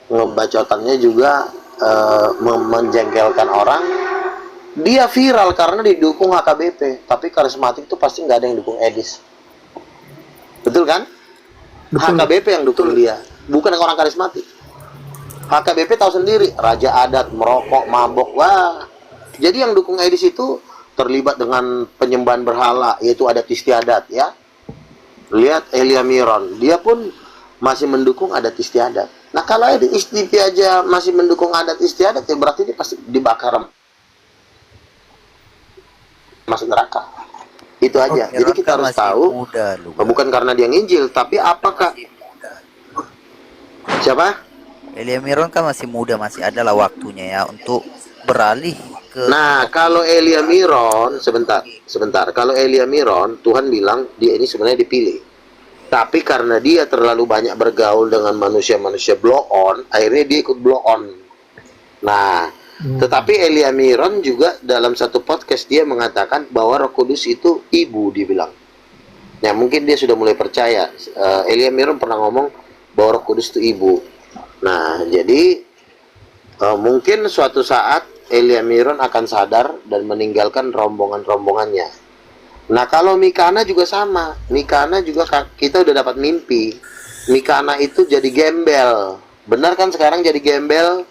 ngebacotannya juga menjengkelkan orang. Dia viral karena didukung HKBP, tapi karismatik itu pasti nggak ada yang dukung Edis. Betul kan? Betul. HKBP yang dukung dia, bukan orang karismatik. HKBP tahu sendiri, raja adat, merokok, mabok, wah. Jadi yang dukung Edis itu terlibat dengan penyembahan berhala, yaitu adat istiadat, ya. Lihat Elia Miron, dia pun masih mendukung adat istiadat. Nah, kalau Edis TV aja masih mendukung adat istiadat, ya berarti dia pasti dibakar, masuk neraka. Itu aja. Jadi kita harus tahu, bukan karena dia nginjil, tapi apakah siapa? Elia Miron kan masih muda, masih ada lah waktunya ya untuk beralih ke. Nah, kalau Elia Miron, sebentar. Kalau Elia Miron, Tuhan bilang dia ini sebenarnya dipilih. Tapi karena dia terlalu banyak bergaul dengan manusia-manusia blow on, akhirnya dia ikut blow on. Nah, tetapi Elia Miron juga dalam satu podcast dia mengatakan bahwa Roh Kudus itu ibu, dibilang. Nah, mungkin dia sudah mulai percaya. Elia Miron pernah ngomong bahwa Roh Kudus itu ibu. Nah, jadi mungkin suatu saat Elia Miron akan sadar dan meninggalkan rombongan-rombongannya. Nah, kalau Mikana juga sama. Mikana juga kita udah dapat mimpi. Mikana itu jadi gembel. Benar kan sekarang jadi gembel?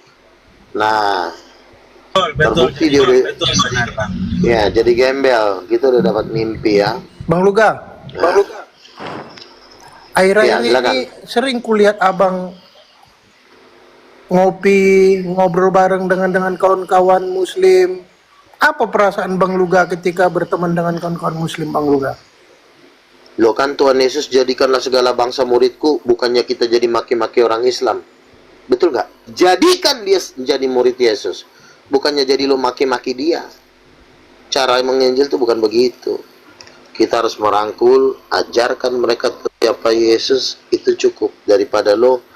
Nah, terbukti dia udah, benar, Bang. ya, jadi gembel. Kita udah dapat mimpi, ya. Bang Luga. Nah, Akhir-akhir Ya, silakan. ini sering kulihat Abang ngopi, ngobrol bareng dengan kawan-kawan Muslim. Apa perasaan Bang Luga ketika berteman dengan kawan-kawan Muslim, Bang Luga? Loh, kan Tuhan Yesus jadikanlah segala bangsa muridku, bukannya kita jadi maki-maki orang Islam. Betul nggak? Jadikan dia jadi murid Yesus, bukannya jadi lo maki-maki dia. Cara menginjil itu bukan begitu. Kita harus merangkul, ajarkan mereka siapa Yesus, itu cukup. Daripada lo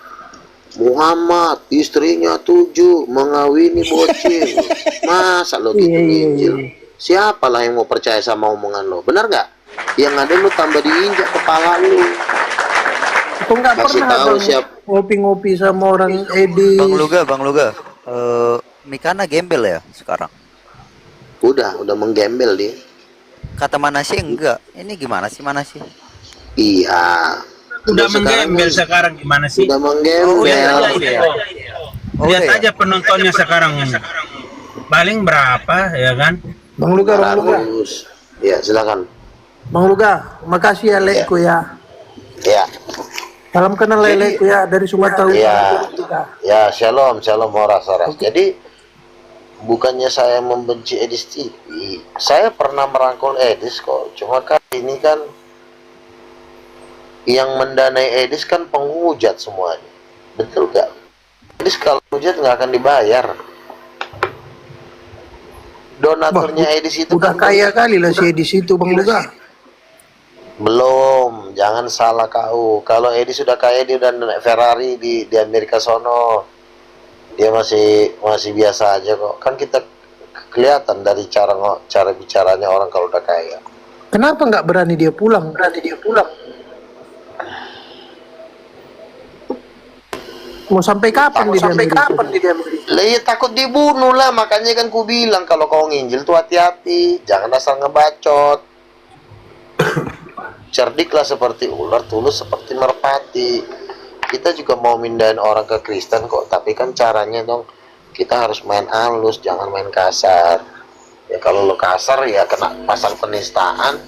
Muhammad, istrinya 7, mengawini bocil. Masa lo gitu nginjil? Siapalah yang mau percaya sama omongan lo? Benar nggak? Yang ada lo tambah diinjak kepala lo. Kok nggak Kasih pernah tahu Bang siap. ngopi-ngopi sama orang Edis? Bang Luga, Mikana gembel ya sekarang. Udah menggembel dia. Kata Manasye enggak. Ini gimana sih Manasye? Iya. Udah Sekarang menggembel sekarang gimana sih? Udah menggembel. Lihat aja penontonnya sekarang. Paling berapa ya kan? Bang Luga. Harus. Ya, silakan. Bang Luga, makasih ya Lekku ya. Ya. Salam kenal Lekku ya dari Sumatera Iya. Utara. Ya, shalom Moras. Jadi bukannya saya membenci Edis TV, saya pernah merangkul Edis kok. Cuma kan ini kan yang mendanai Edis kan penghujat semuanya. Betul gak? Edis kalau hujat nggak akan dibayar. Donaturnya Edis itu Udah kan kaya kali lah si Edis itu, Bang Luga. belum, jangan salah kau. Kalau Edis sudah kaya, dia udah naik Ferrari di Amerika sono. Dia masih biasa aja kok. Kan kita kelihatan dari cara bicaranya orang kalau udah kaya. Kenapa nggak berani dia pulang? Mau sampai kapan dia Amerika? Lah ya takut dibunuh lah, makanya kan ku bilang kalau kau nginjil tuh hati-hati, jangan asal ngebacot. Cerdiklah seperti ular, tulus seperti merpati. Kita juga mau mindahin orang ke Kristen kok, tapi kan caranya dong Kita harus main halus, jangan main kasar. Ya kalau lo kasar ya kena pasal penistaan.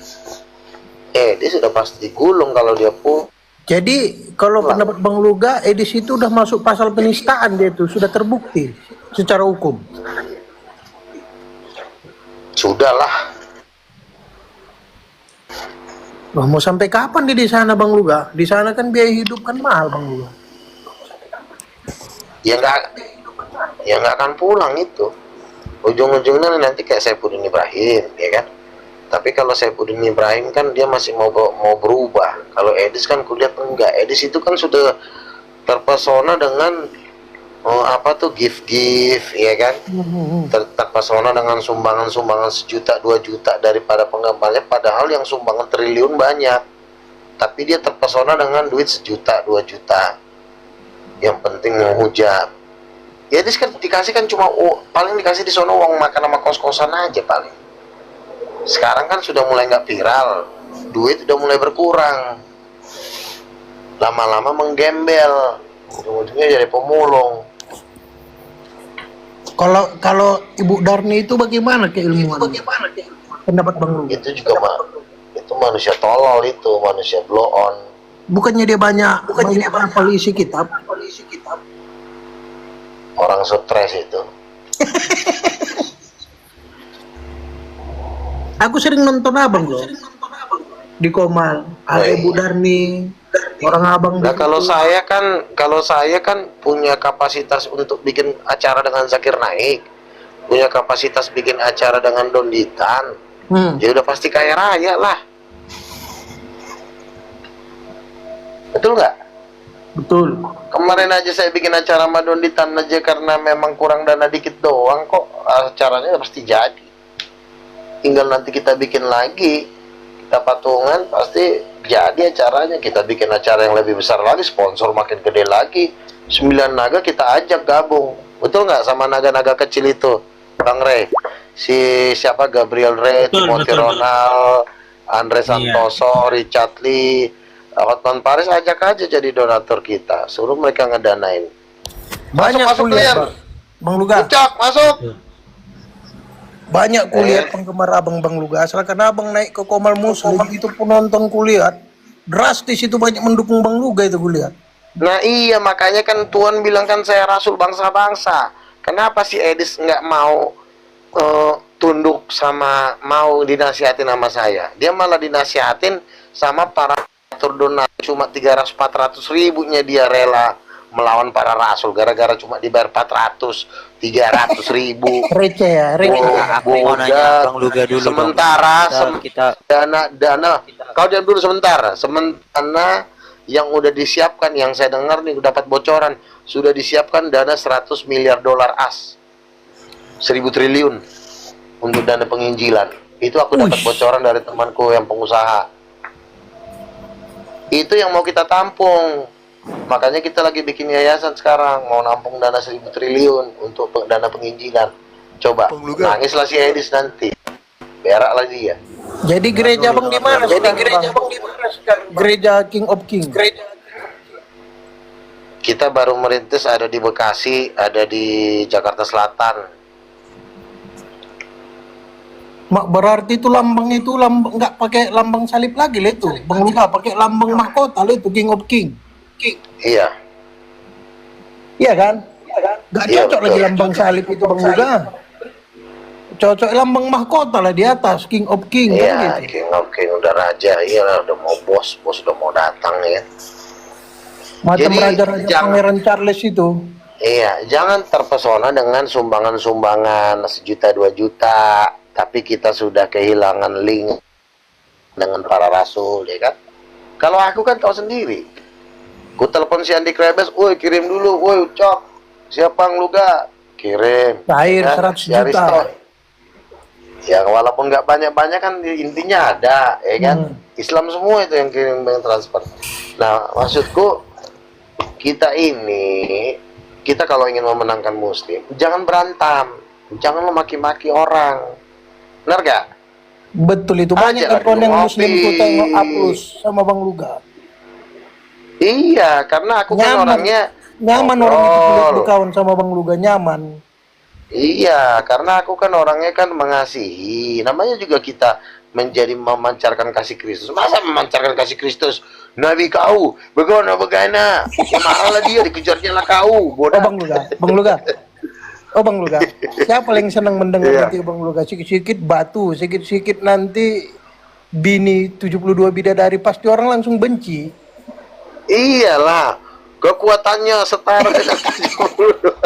Dia sudah pasti digulung kalau dia pun. Jadi kalau pendapat Bang Luga, Edis itu udah masuk pasal penistaan, dia itu sudah terbukti secara hukum. Sudahlah. Wah, mau sampai kapan dia di sana Bang Luga? Di sana kan biaya hidup kan mahal Bang Luga. Ya nggak akan pulang itu. Ujung-ujungnya nanti kayak Saifuddin Ibrahim, ya kan? Tapi kalau Saifuddin Ibrahim kan dia masih mau berubah. Kalau Edis kan kulihat enggak. Edis itu kan sudah terpesona dengan gift, ya kan? Terpesona dengan sumbangan 1 juta 2 juta daripada penggemarnya, padahal yang sumbangan triliun banyak. Tapi dia terpesona dengan duit 1 juta 2 juta. Yang penting menghujat. Ya Edis kan dikasih kan cuma paling dikasih di sono uang makan sama kos-kosan aja paling. Sekarang kan sudah mulai nggak viral, duit udah mulai berkurang, lama-lama menggembel, ujung-ujungnya jadi pemulung. Kalau Ibu Darni itu bagaimana keilmuan? Pendapat Bang Luga? Itu juga itu manusia tolol, itu manusia blow on. Bukannya dia banyak hafal isi kitab? Orang stres itu. Aku sering nonton abang loh di Komal, ada Ibu Darni, orang abang. Nah kalau saya kan punya kapasitas untuk bikin acara dengan Zakir Naik, punya kapasitas bikin acara dengan Donditan, ya udah pasti kaya raya lah. Betul nggak? Betul. Kemarin aja saya bikin acara sama Donditan aja karena memang kurang dana dikit doang kok, acaranya pasti jadi. Tinggal nanti kita bikin lagi, kita patungan pasti jadi acaranya. Kita bikin acara yang lebih besar lagi, sponsor makin gede lagi. 9 naga kita ajak gabung, betul nggak, sama naga-naga kecil itu, Bang Rey, siapa Gabriel Rey, Timothy Ronald, Andre Santoso, Richard Lee, Hotman Paris, ajak aja jadi donatur kita, suruh mereka ngedanain. Banyak masuk kuliah Bang Luga. Ucok, masuk. Banyak kulihat penggemar abang Bang Luga, asalkan abang naik ke Komal Muslim itu penonton kulihat drastis, itu banyak mendukung Bang Luga itu kulihat. Nah iya, makanya kan Tuhan bilang kan saya rasul bangsa-bangsa. Kenapa si Edis nggak mau tunduk sama, mau dinasihatin sama saya? Dia malah dinasihatin sama para donasi, cuma 300-400 ribunya dia rela melawan para rasul gara-gara cuma dibayar 400-300 ribu. Receh ya, receh. Aku mau nanya Bang Luga dulu. Sementara kita dana kau diam dulu sementara yang udah disiapkan, yang saya dengar nih dapat bocoran, sudah disiapkan dana 100 miliar dolar as, 1000 triliun untuk dana penginjilan. Itu aku dapat bocoran dari temanku yang pengusaha. Itu yang mau kita tampung. Makanya kita lagi bikin yayasan sekarang, mau nampung dana 1000 triliun untuk dana penginjilan. Coba, nangislah si Edis nanti. Beraklah dia. Jadi gereja Bang di mana? Gereja King of King. Kita baru merintis, ada di Bekasi, ada di Jakarta Selatan. Berarti itu lambang nggak pakai lambang salib lagi lah itu. Bang Luga pakai lambang mahkota lah itu, King of King. Iya. Iya kan? Nggak Iya, cocok betul. lagi lambang salib itu Bang Luga. Cocok lambang mahkota lah di atas, King of King kan Iya, gitu. King of King udah raja, iya lah, udah mau bos udah mau datang ya. Macam Jadi, raja-raja Pangeran Charles itu. Iya, jangan terpesona dengan sumbangan-sumbangan 1 juta 2 juta, tapi kita sudah kehilangan link dengan para rasul, ya kan? Kalau aku kan tahu sendiri. Ku telepon si Andi Krebes, woi kirim dulu, woi Ucok, siapa yang Luga? Kirim. Cair Ya, 100 si Aristo. juta. Ya walaupun nggak banyak-banyak kan intinya ada, ya kan? Islam semua itu yang kirim bank transfer. Nah, maksudku kita kalau ingin memenangkan Muslim, jangan berantem, jangan lo maki-maki orang, benar gak? Betul itu, banyak Aja akun yang ngopi. Muslim ku tengok upload sama Bang Luga. Iya, karena aku kan orangnya Nyaman orang itu ngobrol. berkawan sama Bang Luga, nyaman. Iya, karena aku kan orangnya kan mengasihi. Namanya juga kita menjadi memancarkan kasih Kristus. Masa memancarkan kasih Kristus? Nabi kau, bagaimana? Ya marahlah dia, dikejarnya lah kau. Oh Bodoh. Bang Luga, Bang Luga. Oh Bang Luga. Siapa paling senang mendengar Iya. nanti Bang Luga? Sikit-sikit batu, sikit-sikit nanti bini 72 bidadari, pasti orang langsung benci. Iyalah, kekuatannya setara dengan 72.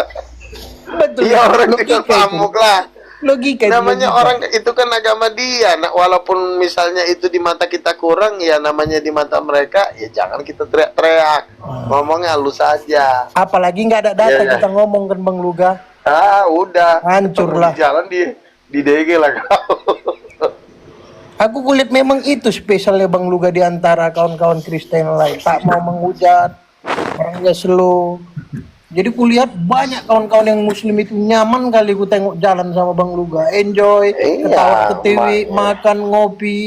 Betul. Iya, orang Logika tinggal itu. pamuk lah. Logika itu, Namanya logika. orang itu kan agama dia. Nah, walaupun misalnya itu di mata kita kurang, ya namanya di mata mereka, ya jangan kita teriak-teriak. Ngomongnya halus saja. Apalagi nggak ada data Iya, iya. kita ngomong kan Bang Luga. Ah, udah. Hancur Ketemu lah. Di jalan di DG lah kau. Aku kulit memang itu spesialnya Bang Luga di antara kawan-kawan Kristen lain. Tak mau menghujat, orangnya slow. Jadi kulihat banyak kawan-kawan yang Muslim itu nyaman kali ku tengok jalan sama Bang Luga. Enjoy, Iya, ketawa ketiwi, makanya. makan, ngopi.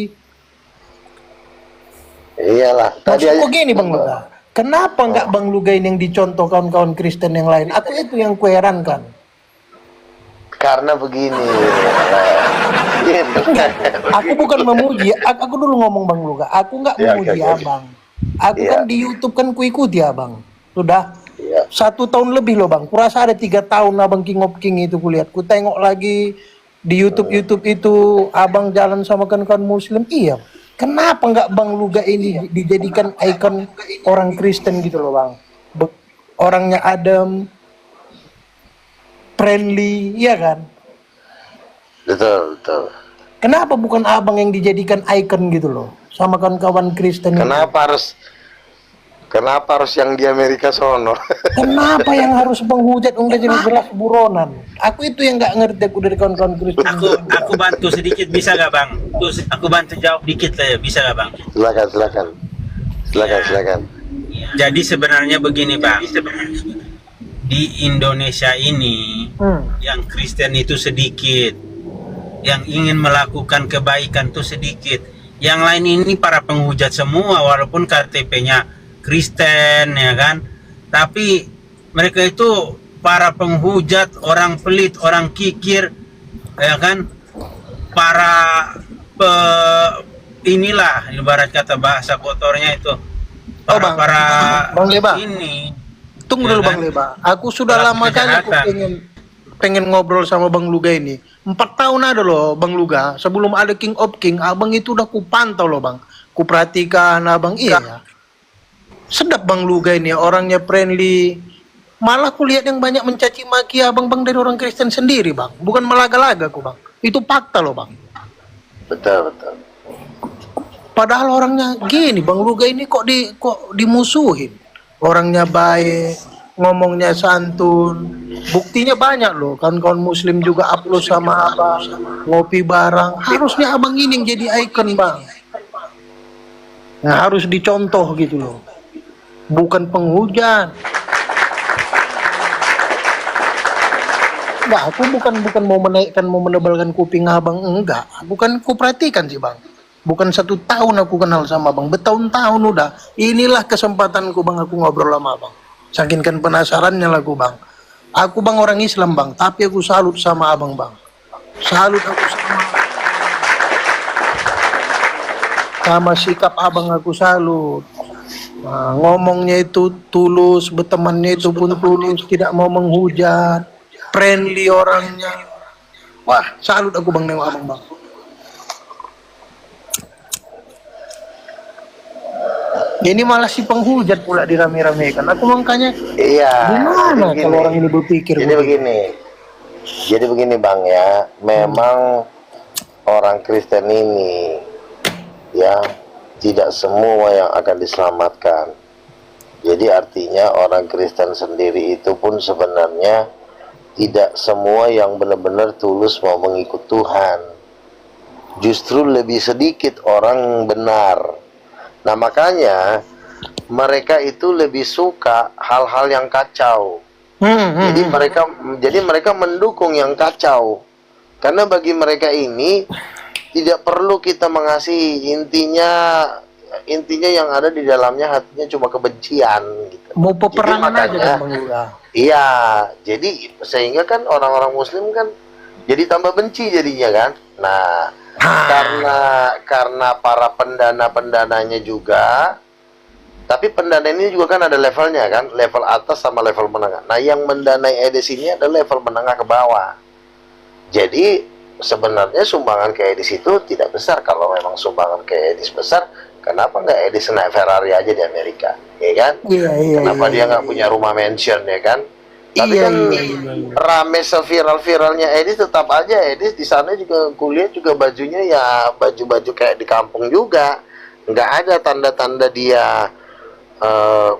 Iyalah. Tadi Maksudku aja. gini Bang Luga, kenapa nggak Bang Luga ini yang dicontoh kawan-kawan Kristen yang lain? Aku itu yang kuherankan. Karena begini. Gitu. Aku bukan memuji, aku dulu ngomong Bang Luga, aku nggak Ya, memuji oke, oke. abang. Aku Iya. kan di YouTube kan kuikuti abang. Sudah Iya. 1 tahun lebih loh bang. Kurasa ada 3 tahun abang King of King itu kulihat. Ku tengok lagi di YouTube itu abang jalan sama kawan-kawan Muslim. Iya. Kenapa nggak Bang Luga ini dijadikan ikon orang Kristen gitu loh bang? Orangnya adem, friendly, iya kan? Betul, betul. Kenapa bukan abang yang dijadikan ikon gitu loh sama kawan-kawan Kristen itu? Kenapa harus yang di Amerika sono? Kenapa yang harus menghujat udah jelas-jelas buronan? Aku itu yang nggak ngerti aku dari kawan-kawan Kristen. Aku bantu sedikit bisa gak bang? Aku bantu jawab dikit lah ya, bisa gak bang? Silakan. Jadi sebenarnya begini bang, di Indonesia ini yang Kristen itu sedikit, yang ingin melakukan kebaikan itu sedikit. Yang lain ini para penghujat semua, walaupun KTP-nya Kristen ya kan, tapi mereka itu para penghujat, orang pelit, orang kikir ya kan, para inilah ibarat kata bahasa kotornya itu para Bang. para Bang Leba. ini. Tunggu Ya dulu kan? Bang Leba. Aku sudah Pelaku lama kali aku kejahatan. pengen ngobrol sama Bang Luga ini. 4 tahun ada loh Bang Luga. Sebelum ada King of King, abang itu udah kupantau loh Bang. Kuperhatikan abang, iya. Sedap Bang Luga ini, orangnya friendly. Malah kulihat yang banyak mencaci maki abang-bang dari orang Kristen sendiri Bang. Bukan melaga-laga ku Bang. Itu fakta loh Bang. Betul. Padahal orangnya gini, Bang Luga ini kok dimusuhin. Orangnya baik, ngomongnya santun. Buktinya banyak loh, kawan-kawan Muslim juga upload sama abang, ngopi bareng. Harusnya abang ini yang jadi ikon Bang. Nah, harus dicontoh gitu loh. Bukan penghujat. Enggak, aku bukan mau menaikkan, mau menebalkan kuping abang, enggak. Aku kan kuperhatikan sih Bang. Bukan 1 tahun aku kenal sama abang, bertahun-tahun udah. Inilah kesempatanku Bang, aku ngobrol sama abang. Saking kan penasarannya lah aku Bang. Aku Bang orang Islam Bang, tapi aku salut sama abang Bang. Salut aku sama sikap abang, aku salut. Nah, ngomongnya itu tulus, bertemannya itu pun tulus, tidak mau menghujat, friendly orangnya. Wah, salut aku Bang nengok abang Bang. Ini malah si penghujat pula dirame-ramekan. Aku makanya Iya. gimana jadi kalau begini. orang ini berpikir Jadi begitu? begini Bang ya. Memang orang Kristen ini ya tidak semua yang akan diselamatkan. Jadi artinya orang Kristen sendiri itu pun sebenarnya tidak semua yang benar-benar tulus mau mengikut Tuhan. Justru lebih sedikit orang benar. Nah makanya mereka itu lebih suka hal-hal yang kacau. Jadi mereka mendukung yang kacau. Karena bagi mereka ini tidak perlu kita mengasihi, intinya yang ada di dalamnya hatinya cuma kebencian gitu. Mau peperangan Jadi aja kan Bang Lula. Iya, jadi sehingga kan orang-orang Muslim kan jadi tambah benci jadinya kan. Nah, karena para pendana-pendananya juga, tapi pendana ini juga kan ada levelnya kan, level atas sama level menengah. Nah, yang mendanai EDIS ini adalah level menengah ke bawah. Jadi sebenarnya sumbangan ke EDIS itu tidak besar. Kalau memang sumbangan ke EDIS besar, kenapa nggak EDIS naik Ferrari aja di Amerika, ya kan? Iya. Kenapa dia nggak punya rumah mansion, ya kan? Tapi Iya, kan iya. rame seviral-viralnya EDIS, tetap aja EDIS di sana juga kuliah juga bajunya ya baju-baju kayak di kampung juga. Nggak ada tanda-tanda dia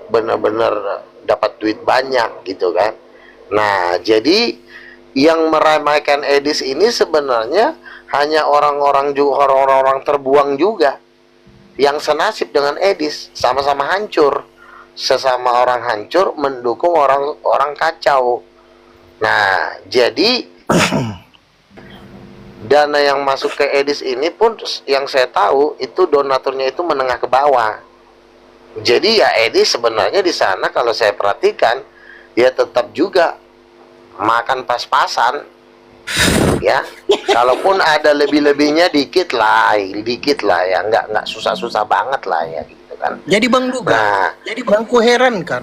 benar-benar dapat duit banyak gitu kan. Nah, jadi yang meramaikan EDIS ini sebenarnya hanya orang-orang terbuang juga yang senasib dengan EDIS, sama-sama hancur. Sesama orang hancur mendukung orang kacau. Nah, jadi dana yang masuk ke EDIS ini pun yang saya tahu itu donaturnya itu menengah ke bawah. Jadi ya EDIS sebenarnya di sana kalau saya perhatikan dia tetap juga makan pas-pasan, ya. Kalaupun ada lebih-lebihnya dikit lah ya, nggak susah-susah banget lah ya gitu kan. Jadi Bang Luga, Nah, aku heran kan,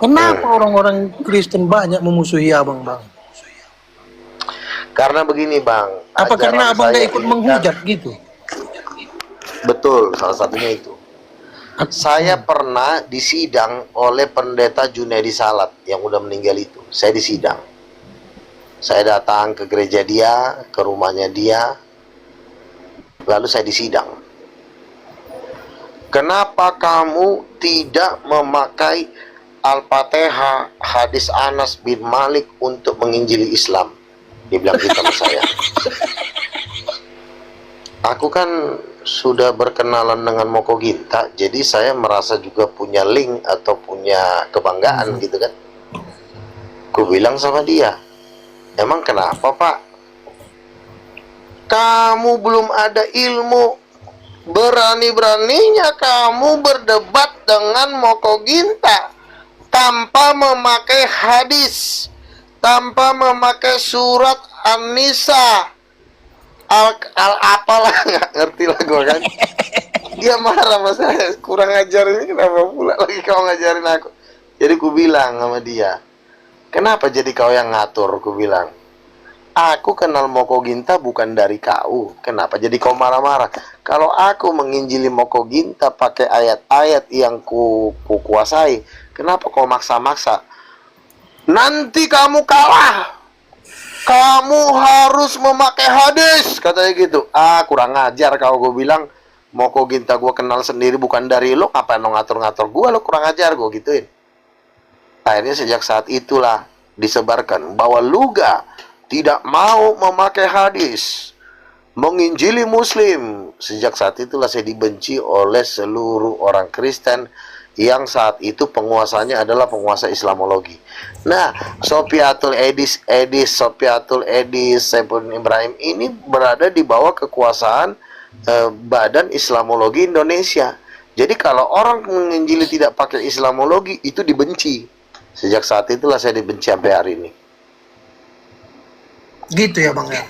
kenapa orang-orang Kristen banyak memusuhi abang, Bang? karena begini Bang, Apa karena ajaran abang saya gak ikut ini menghujat kan- gitu? Betul, salah satunya itu. Saya pernah disidang oleh pendeta Junaidi Salat yang udah meninggal itu. Saya disidang. Saya datang ke gereja dia, ke rumahnya dia, lalu saya disidang. Kenapa kamu tidak memakai Al-Fatihah hadis Anas bin Malik untuk menginjili Islam? Dia bilang gitu sama saya. Aku kan sudah berkenalan dengan Moko Ginta, jadi saya merasa juga punya link atau punya kebanggaan gitu kan. Ku bilang sama dia, emang kenapa Pak? Kamu belum ada ilmu, berani-beraninya kamu berdebat dengan Moko Ginta tanpa memakai hadis, tanpa memakai surat An-Nisa, apalah, nggak ngerti lah gue kan. Dia marah sama saya, kurang ajar ini, kenapa pula lagi kau ngajarin aku. Jadi ku bilang sama dia, kenapa jadi kau yang ngatur? Ku bilang, aku kenal Moko Ginta bukan dari kau, kenapa jadi kau marah-marah? Kalau aku menginjili Moko Ginta pakai ayat-ayat yang ku kuasai, kenapa kau maksa-maksa? Nanti kamu kalah, kamu harus memakai hadis, katanya gitu. Kurang ajar kau, gue bilang. Moko Ginta gue kenal sendiri bukan dari lo, ngapain lo ngatur-ngatur gue, lo kurang ajar, gue gituin. Akhirnya sejak saat itulah disebarkan bahwa Luga tidak mau memakai hadis, menginjili Muslim. Sejak saat itulah saya dibenci oleh seluruh orang Kristen yang saat itu penguasanya adalah penguasa Islamologi. Nah, Sofiatul Edis, Saiful Ibrahim ini berada di bawah kekuasaan Badan Islamologi Indonesia. Jadi kalau orang menginjili tidak pakai Islamologi itu dibenci. Sejak saat itulah saya dibenci sampai hari ini. Gitu ya Bang ya?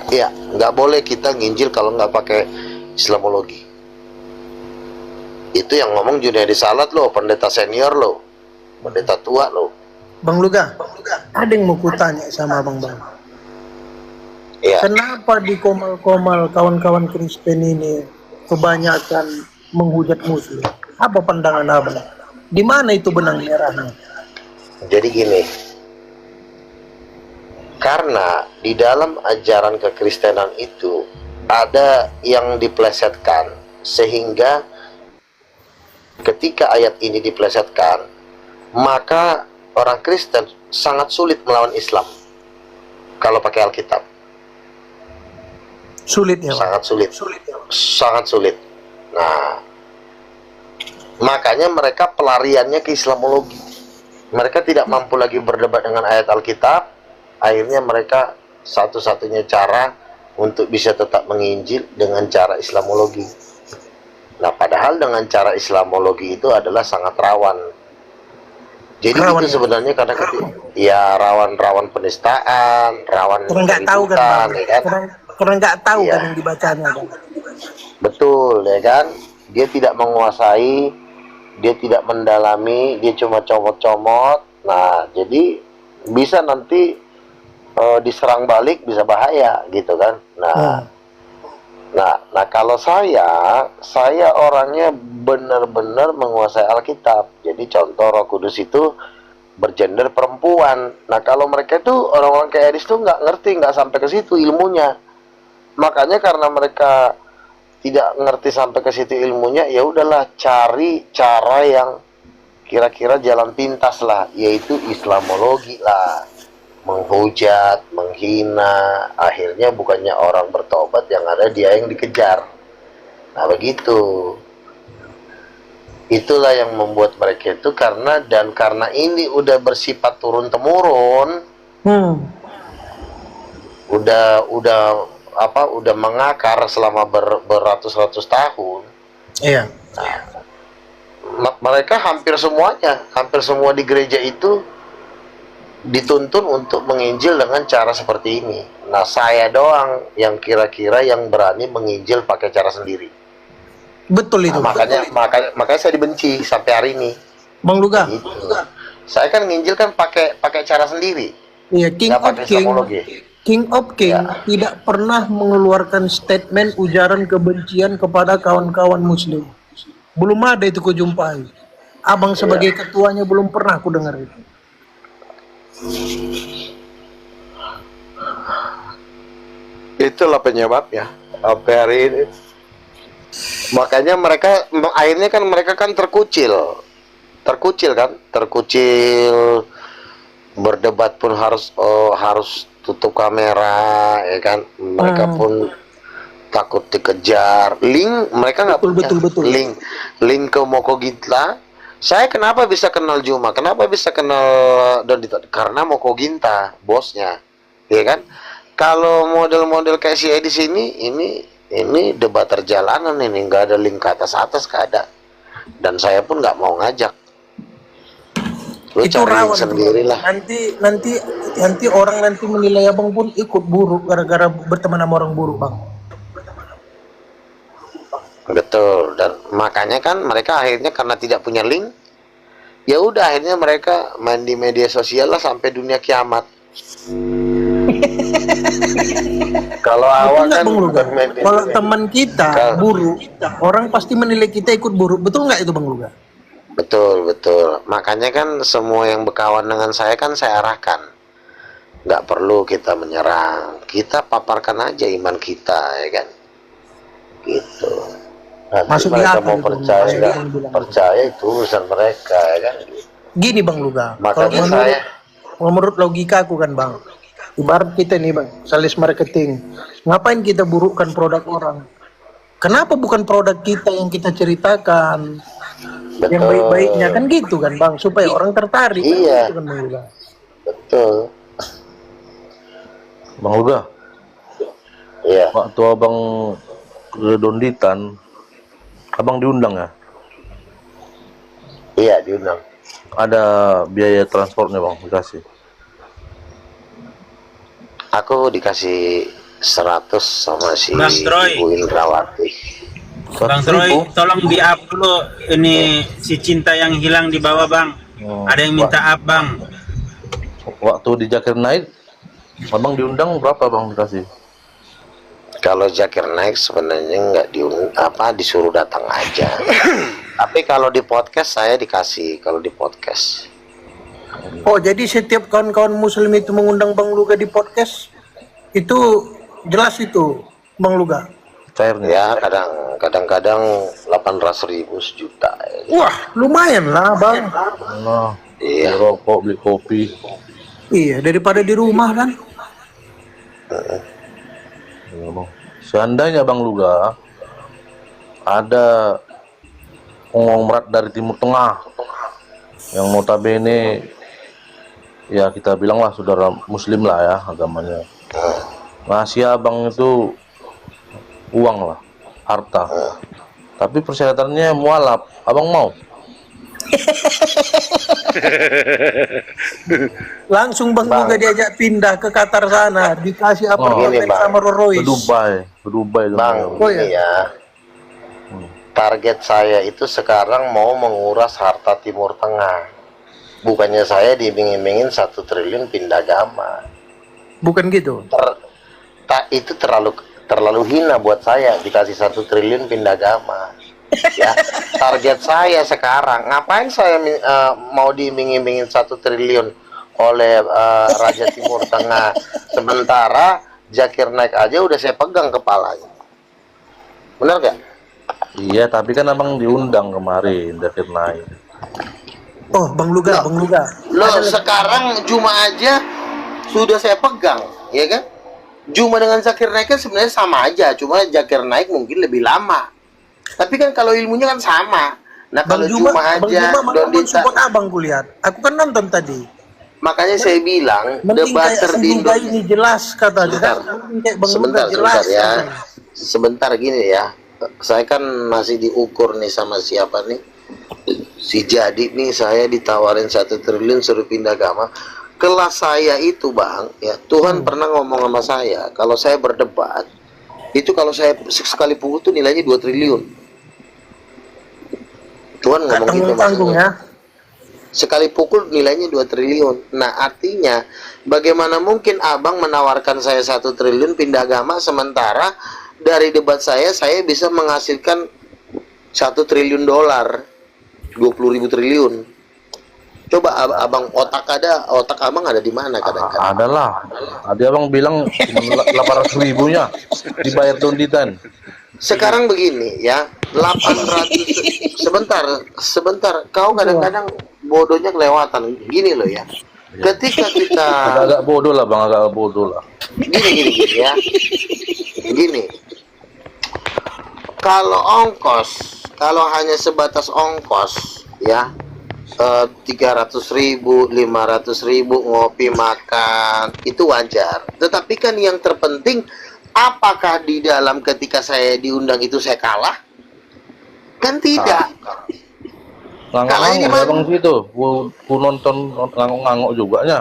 Iya, nggak boleh kita nginjil kalau nggak pakai Islamologi. Itu yang ngomong Junaidi Salat lo, pendeta senior lo, pendeta tua lo. Bang Luga, ada yang mau kutanya sama Bang. Iya. Kenapa di Komal-Komal kawan-kawan Kristen ini kebanyakan menghujat Muslim? Apa pandangan abang? Di mana itu benang merahnya? Jadi gini, karena di dalam ajaran kekristenan itu ada yang diplesetkan, sehingga ketika ayat ini diplesetkan, maka orang Kristen sangat sulit melawan Islam kalau pakai Alkitab. Sulit ya Bang? Sangat sulit. Sangat sulit. Nah, makanya mereka pelariannya ke Islamologi. Mereka tidak mampu lagi berdebat dengan ayat Alkitab. Akhirnya mereka satu-satunya cara untuk bisa tetap menginjil dengan cara Islamologi. Nah, padahal dengan cara Islamologi itu adalah sangat rawan. Jadi Rawan itu ya? sebenarnya karena ya rawan penistaan, rawan Karena nggak tahu kan keributan, bang, ya kan? karena nggak tahu Iya. kan yang dibacanya kan. Betul, ya kan? Dia tidak menguasai, dia tidak mendalami, dia cuma comot-comot. Nah, jadi bisa nanti diserang balik, bisa bahaya gitu kan. Hmm. Nah, kalau saya orangnya benar-benar menguasai Alkitab. Jadi contoh Roh Kudus itu bergender perempuan. Nah, kalau mereka itu orang-orang kayak Edis tuh nggak ngerti, nggak sampai ke situ ilmunya. Makanya karena mereka tidak ngerti sampai ke situ ilmunya, ya udahlah cari cara yang kira-kira jalan pintas lah, yaitu Islamologi lah, menghujat, menghina, akhirnya bukannya orang bertobat, yang ada dia yang dikejar. Nah begitu, itulah yang membuat mereka itu karena ini udah bersifat turun temurun, udah mengakar selama beratus-ratus tahun. Iya. Mereka hampir semua di gereja itu dituntun untuk menginjil dengan cara seperti ini. Nah, saya doang yang kira-kira yang berani menginjil pakai cara sendiri. Betul itu. Nah, makanya saya dibenci sampai hari ini. Bang Luga. Gitu. Saya kan nginjil kan pakai cara sendiri. Iya, Nggak pakai Islamologi. King of King tidak pernah mengeluarkan statement ujaran kebencian kepada kawan-kawan muslim. Belum ada itu kujumpai. Abang sebagai ketuanya belum pernah aku dengar itu. Itulah penyebabnya sampai hari ini. Makanya akhirnya kan mereka kan terkucil berdebat pun harus tutup kamera, ya kan? Mereka pun takut dikejar. Mereka nggak punya betul. link ke Moko Ginta. Saya kenapa bisa kenal Juma? Kenapa bisa kenal Dondito? Karena Moko Ginta, bosnya, ya kan? Kalau model-model kayak si Edis ini debat perjalanan, ini nggak ada link ke atas nggak ada. Dan saya pun nggak mau ngajak. Lu Itu cari rawan sendirilah. Nanti orang nanti menilai abang pun ikut buruk gara-gara berteman sama orang buruk bang. Betul, dan makanya kan mereka akhirnya karena tidak punya link, ya udah akhirnya mereka main di media sosial lah sampai dunia kiamat. Kalau awal kan bukan media. Kalau teman kita buruk, orang pasti menilai kita ikut buruk. Betul nggak itu Bang Luga? Betul. Makanya kan semua yang berkawan dengan saya kan saya arahkan. Nggak perlu kita menyerang. Kita paparkan aja iman kita, ya kan? Gitu. Nanti Masuk di mereka akal mau itu, percaya Bang. nggak percaya itu urusan mereka, ya kan? Gini Bang Luga, Makanya menurut logika aku kan Bang, ibarat kita nih Bang, sales marketing, ngapain kita burukkan produk orang? Kenapa bukan produk kita yang kita ceritakan? betul. Yang baik-baiknya kan gitu kan Bang, supaya orang tertarik. Iya. Kan, gitu kan Bang Luga. Betul. Bang Luga, Iya. waktu abang ke Donditan, abang diundang ya? Iya, diundang. Ada biaya transportnya bang, dikasih? Aku dikasih 100 sama si Bang Troy. Ibu Indrawati. Bang Troy, tolong di-up dulu ini si cinta yang hilang di bawah bang. Ada yang minta up bang. Waktu di Zakir Naik, abang diundang berapa bang dikasih? Kalau Zakir Naik sebenarnya nggak disuruh datang aja. Tapi kalau di podcast saya dikasih, kalau di podcast. Oh jadi setiap kawan-kawan muslim itu mengundang Bang Luga di podcast, itu jelas itu Bang Luga? Cairnya? Ya kadang-kadang 800.000 sejuta. Ya. Wah lumayan lah Bang. Nah, Iya. beli rokok, beli kopi. Iya daripada di rumah kan. Ya, bang. Seandainya Bang Luga ada konglomerat dari Timur Tengah yang notabene ya kita bilanglah saudara muslim lah ya agamanya, ngasih abang itu uang lah, harta, tapi persyaratannya mualaf, abang mau? Langsung Bang Luga diajak pindah ke Qatar sana, dikasih apartemen Gini, Bang. sama Rolls Royce. Ke Dubai dong. Bang, Oh, ya? ini ya. Target saya itu sekarang mau menguras harta Timur Tengah. Bukannya saya diiming-imingin 1 triliun pindah agama. Bukan gitu. Itu terlalu hina buat saya dikasih 1 triliun pindah agama. Ya, target saya sekarang ngapain saya mau diiming-imingin 1 triliun oleh Raja Timur Tengah, sementara Zakir Naik aja udah saya pegang kepalanya. Benar gak? Iya, tapi kan abang diundang kemarin Zakir Naik. Oh, Bang Luga, Bang Luga. Loh, sekarang Juma aja sudah saya pegang, ya kan? Juma dengan Zakir Naik kan sebenarnya sama aja, cuma Zakir Naik mungkin lebih lama. Tapi kan kalau ilmunya kan sama. Nah, kalau Juma aja Bang support abang kulihat. Aku kan nonton tadi. makanya saya bilang Mending debater kayak di Bang Luga Indonesia. ini jelas kata dia. Sebentar ya. Sebentar gini ya. Saya kan masih diukur nih sama siapa nih? Si Jadi nih, saya ditawarin 1 triliun suruh pindah agama. Kelas saya itu Bang, ya Tuhan pernah ngomong sama saya, kalau saya berdebat, itu kalau saya sekali pukul tuh nilainya 2 triliun. Tuhan ngomong gitu tanggung ya. Sekali pukul nilainya 2 triliun. Nah, artinya bagaimana mungkin abang menawarkan saya 1 triliun pindah agama, sementara dari debat saya bisa menghasilkan 1 triliun dolar, 20.000 triliun. Coba abang otak abang ada di mana kadang-kadang? Adalah. Tadi abang bilang 800 ribunya dibayar Donditan. Sekarang begini ya, 800. Sebentar. Kau kadang-kadang bodohnya kelewatan. Gini loh ya. Ketika kita Agak bodoh lah bang, agak bodoh lah. gini ya. Gini. Kalau hanya sebatas ongkos ya, 300.000, 500.000 ngopi makan itu wajar. Tetapi kan yang terpenting, apakah di dalam ketika saya diundang itu saya kalah? Kan tidak. Kalahnya di Ngangguk-ngangguk mana? abang situ, ku nonton ngangguk-ngangguk juga nya.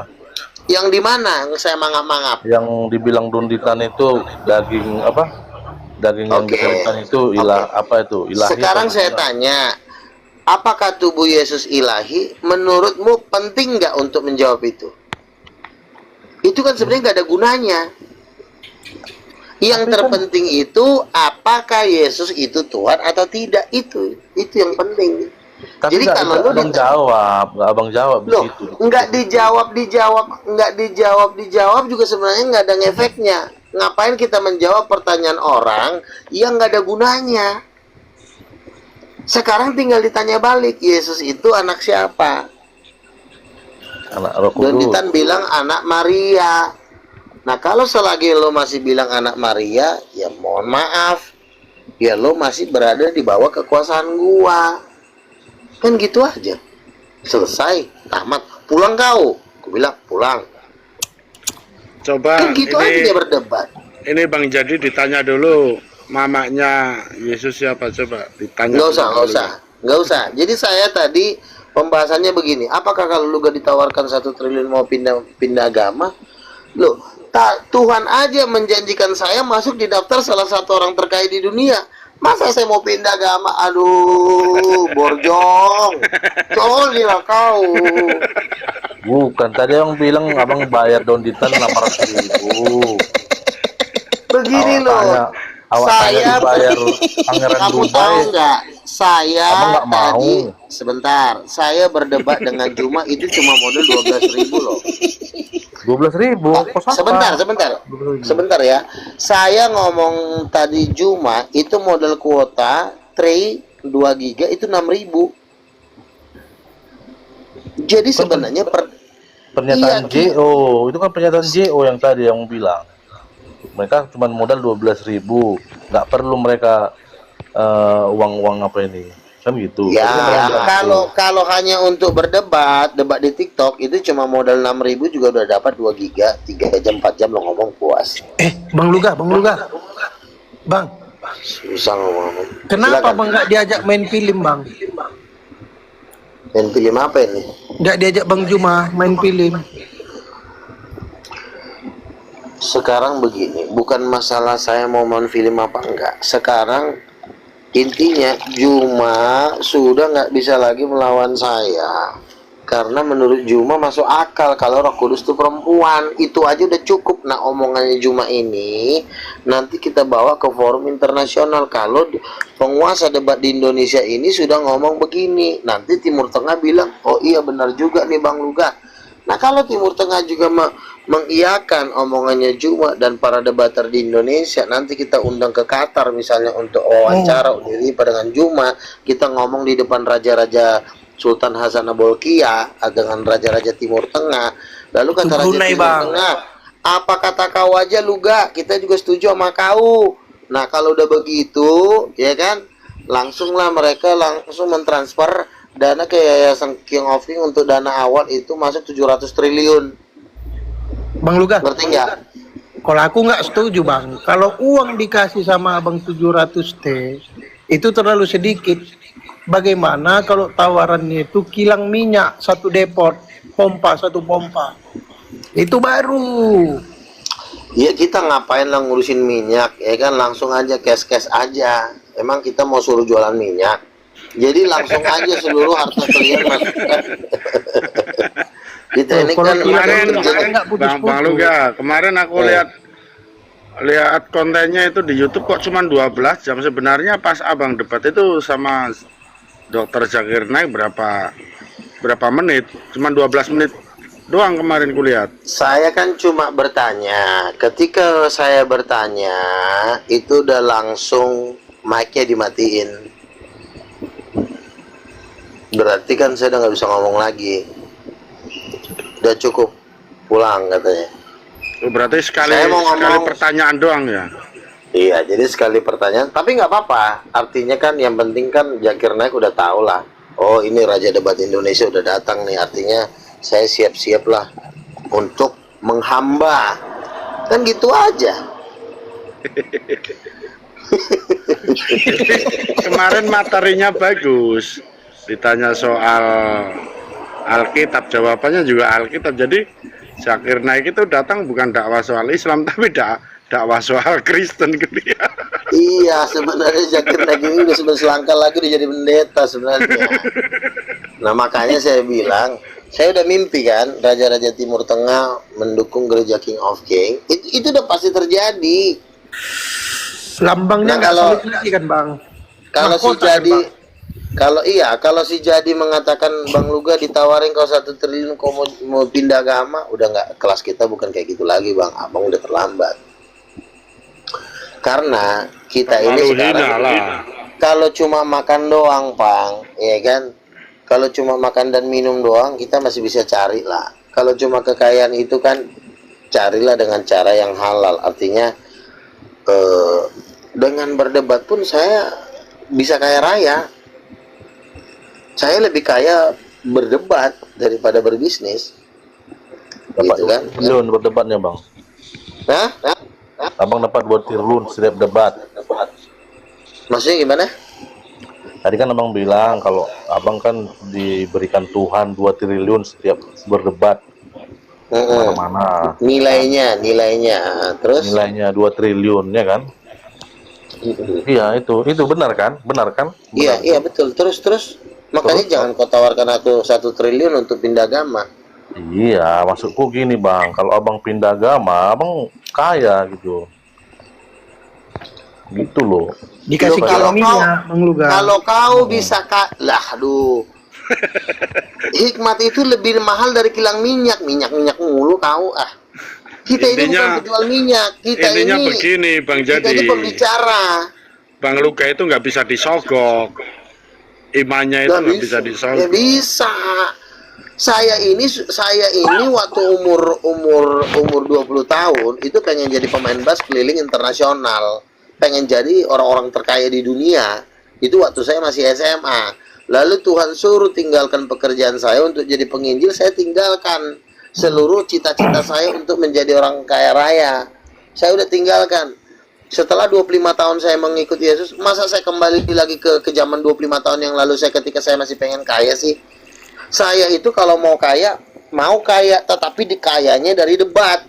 Yang di mana? Saya mangap-mangap. Yang dibilang Donditan itu daging apa? Daging yang Oke. dikatakan itu apa itu? Ilahi. Sekarang saya tanya, apakah tubuh Yesus ilahi? Menurutmu penting nggak untuk menjawab itu? Itu kan sebenarnya nggak ada gunanya. Yang terpenting itu apakah Yesus itu Tuhan atau tidak, itu yang penting. Tapi Jadi nggak- kalau nggak lu abang jawab, nggak abang jawab loh, begitu. nggak dijawab juga sebenarnya nggak ada ngefeknya. Ngapain kita menjawab pertanyaan orang yang nggak ada gunanya? Sekarang tinggal ditanya balik, Yesus itu anak siapa? Anak Roh Kudus. Donditan bilang anak Maria. Nah, kalau selagi lo masih bilang anak Maria, ya mohon maaf, ya lo masih berada di bawah kekuasaan gua. Kan gitu aja. Selesai, tamat. Pulang kau. Aku bilang pulang. Coba Kan gitu aja dia berdebat. ini Bang Jadi ditanya dulu mamanya Yesus siapa, coba ditanya. Nggak usah. Jadi saya tadi pembahasannya begini. Apakah kalau lu gak ditawarkan 1 triliun mau pindah agama? Loh, Tuhan aja menjanjikan saya masuk di daftar salah satu orang terkaya di dunia. Masa saya mau pindah agama? Aduh, borjong. Colilah kau. Bukan, tadi abang bilang abang bayar Donditan 800.000. Begini loh. Awak tanya dibayar Pangeran Kamu Dubai. tahu nggak? Saya Abang nggak mau. tadi sebentar. Saya berdebat dengan Juma itu cuma modal 12.000 loh. 12.000. Kos apa? Sebentar ya. Saya ngomong tadi Juma itu modal kuota tray 2 giga itu 6.000. Jadi sebenarnya Pernyataan Iya. JO, itu kan pernyataan JO yang tadi yang bilang. Mereka cuma modal 12.000, nggak perlu mereka uang-uang apa ini, kan gitu. ya Jadi kalau hanya untuk debat di TikTok itu cuma modal 6.000 juga udah dapat 2 giga, 3 jam 4 jam lo ngomong puas. Bang Luga. Bang, Susah ngomong. kenapa Silakan. Bang nggak diajak main film, Bang? Main film apa ini? Nggak diajak Bang Juma main film. Sekarang begini, bukan masalah saya mau main film apa enggak. Sekarang intinya Juma sudah nggak bisa lagi melawan saya. Karena menurut Juma masuk akal kalau Roh Kudus itu perempuan. Itu aja udah cukup. Nah, omongannya Juma ini nanti kita bawa ke forum internasional. Kalau penguasa debat di Indonesia ini sudah ngomong begini, nanti Timur Tengah bilang, oh iya benar juga nih Bang Luga. Nah, kalau Timur Tengah juga mengiyakan omongannya Juma dan para debater di Indonesia, nanti kita undang ke Qatar misalnya untuk wawancara diri dengan Juma, kita ngomong di depan raja-raja Sultan Hasan Bolkiah dengan raja-raja Timur Tengah. Lalu kata raja Brunei, Timur Bang. Tengah, apa kata kau aja Luga, kita juga setuju sama kau. Nah, kalau udah begitu, ya kan, langsunglah mereka langsung mentransfer dana ke Yayasan King of King untuk dana awal itu masuk 700 triliun. Bang Luga, Ngerti nggak? kalau aku nggak setuju Bang. Kalau uang dikasih sama Abang 700 T, itu terlalu sedikit. Bagaimana kalau tawarannya itu kilang minyak satu depot, satu pompa. Itu baru. Ya kita ngapain lah ngurusin minyak, ya kan, langsung aja cash aja. Emang kita mau suruh jualan minyak? Jadi langsung aja seluruh harta kalian masukkan. Kita ini kan Kemarin nggak Bang putus-putus. Luga, kemarin aku lihat kontennya itu di YouTube kok cuma 12 jam. Sebenarnya pas Abang debat itu sama Dokter Zakir Naik berapa menit? Cuma 12 menit doang kemarin kulihat. Saya kan cuma bertanya. Ketika saya bertanya, itu udah langsung mic-nya dimatiin. Berarti kan saya udah nggak bisa ngomong lagi. Udah cukup, pulang katanya. Berarti sekali Saya mau ngomong- pertanyaan doang ya. Iya, jadi sekali pertanyaan, tapi nggak apa-apa. Artinya kan yang penting kan Zakir Naik udah tahu lah. Oh, ini Raja Debat Indonesia udah datang nih. Artinya saya siap-siap lah untuk menghamba. Kan gitu aja. Kemarin materinya bagus. Ditanya soal Alkitab, jawabannya juga Alkitab. Jadi Zakir Naik itu datang bukan dakwah soal Islam, tapi dakwah soal Kristen gitu ya. Iya, sebenarnya Zakir Naik ini udah selangkah lagi udah jadi pendeta sebenarnya. Nah, makanya saya bilang, saya udah mimpi kan raja-raja Timur Tengah mendukung gereja King of King. Itu udah pasti terjadi. Lambangnya Nah, nggak kalau- sulit lagi kan Bang. Kalau si Mahkota kan, Jadi, Bang? kalau si Jadi mengatakan Bang Luga ditawarin kau 1 triliun kau mau pindah agama, udah nggak, kelas kita bukan kayak gitu lagi Bang. Abang udah terlambat. Karena kita ini Terlalu sekarang hina lah. kalau cuma makan doang, Pang, ya kan? Kalau cuma makan dan minum doang, kita masih bisa cari lah. Kalau cuma kekayaan itu kan, carilah dengan cara yang halal. Artinya, dengan berdebat pun saya bisa kaya raya. Saya lebih kaya berdebat daripada berbisnis. Dapat Gitu kan? triliun berdebatnya bang. Nah, Abang dapat 2 triliun setiap debat. maksudnya gimana? Tadi kan abang bilang kalau abang kan diberikan Tuhan 2 triliun setiap berdebat mana-mana. Nilainya. Terus? Nilainya 2 triliun ya kan? Iya itu benar kan? Benar kan? Benar. Iya betul. Terus. Makanya Terus? jangan kau tawarkan aku 1 triliun untuk pindah agama. Iya, maksudku gini bang, kalau abang pindah agama, abang kaya gitu. Gitu loh. Dikasih Loh, kalau kilang minyak Bang Luga. Kalau kau bisa aduh. Hikmat itu lebih mahal dari kilang minyak mulu kau ah. Kita ini bukan Intinya- penjual minyak, kita Intinya ini begini Bang kita Jadi. ini pembicara. Bang Luga itu nggak bisa disogok. Imannya itu nggak bisa Ya disogok. bisa. Saya ini waktu umur 20 tahun itu pengen jadi pemain bass keliling internasional, pengen jadi orang-orang terkaya di dunia. Itu waktu saya masih SMA. Lalu Tuhan suruh tinggalkan pekerjaan saya untuk jadi penginjil, saya tinggalkan seluruh cita-cita saya untuk menjadi orang kaya raya. Saya udah tinggalkan. Setelah 25 tahun saya mengikuti Yesus, masa saya kembali lagi ke zaman 25 tahun yang lalu saya ketika saya masih pengen kaya sih? Saya itu kalau mau kaya, tetapi dikayanya dari debat.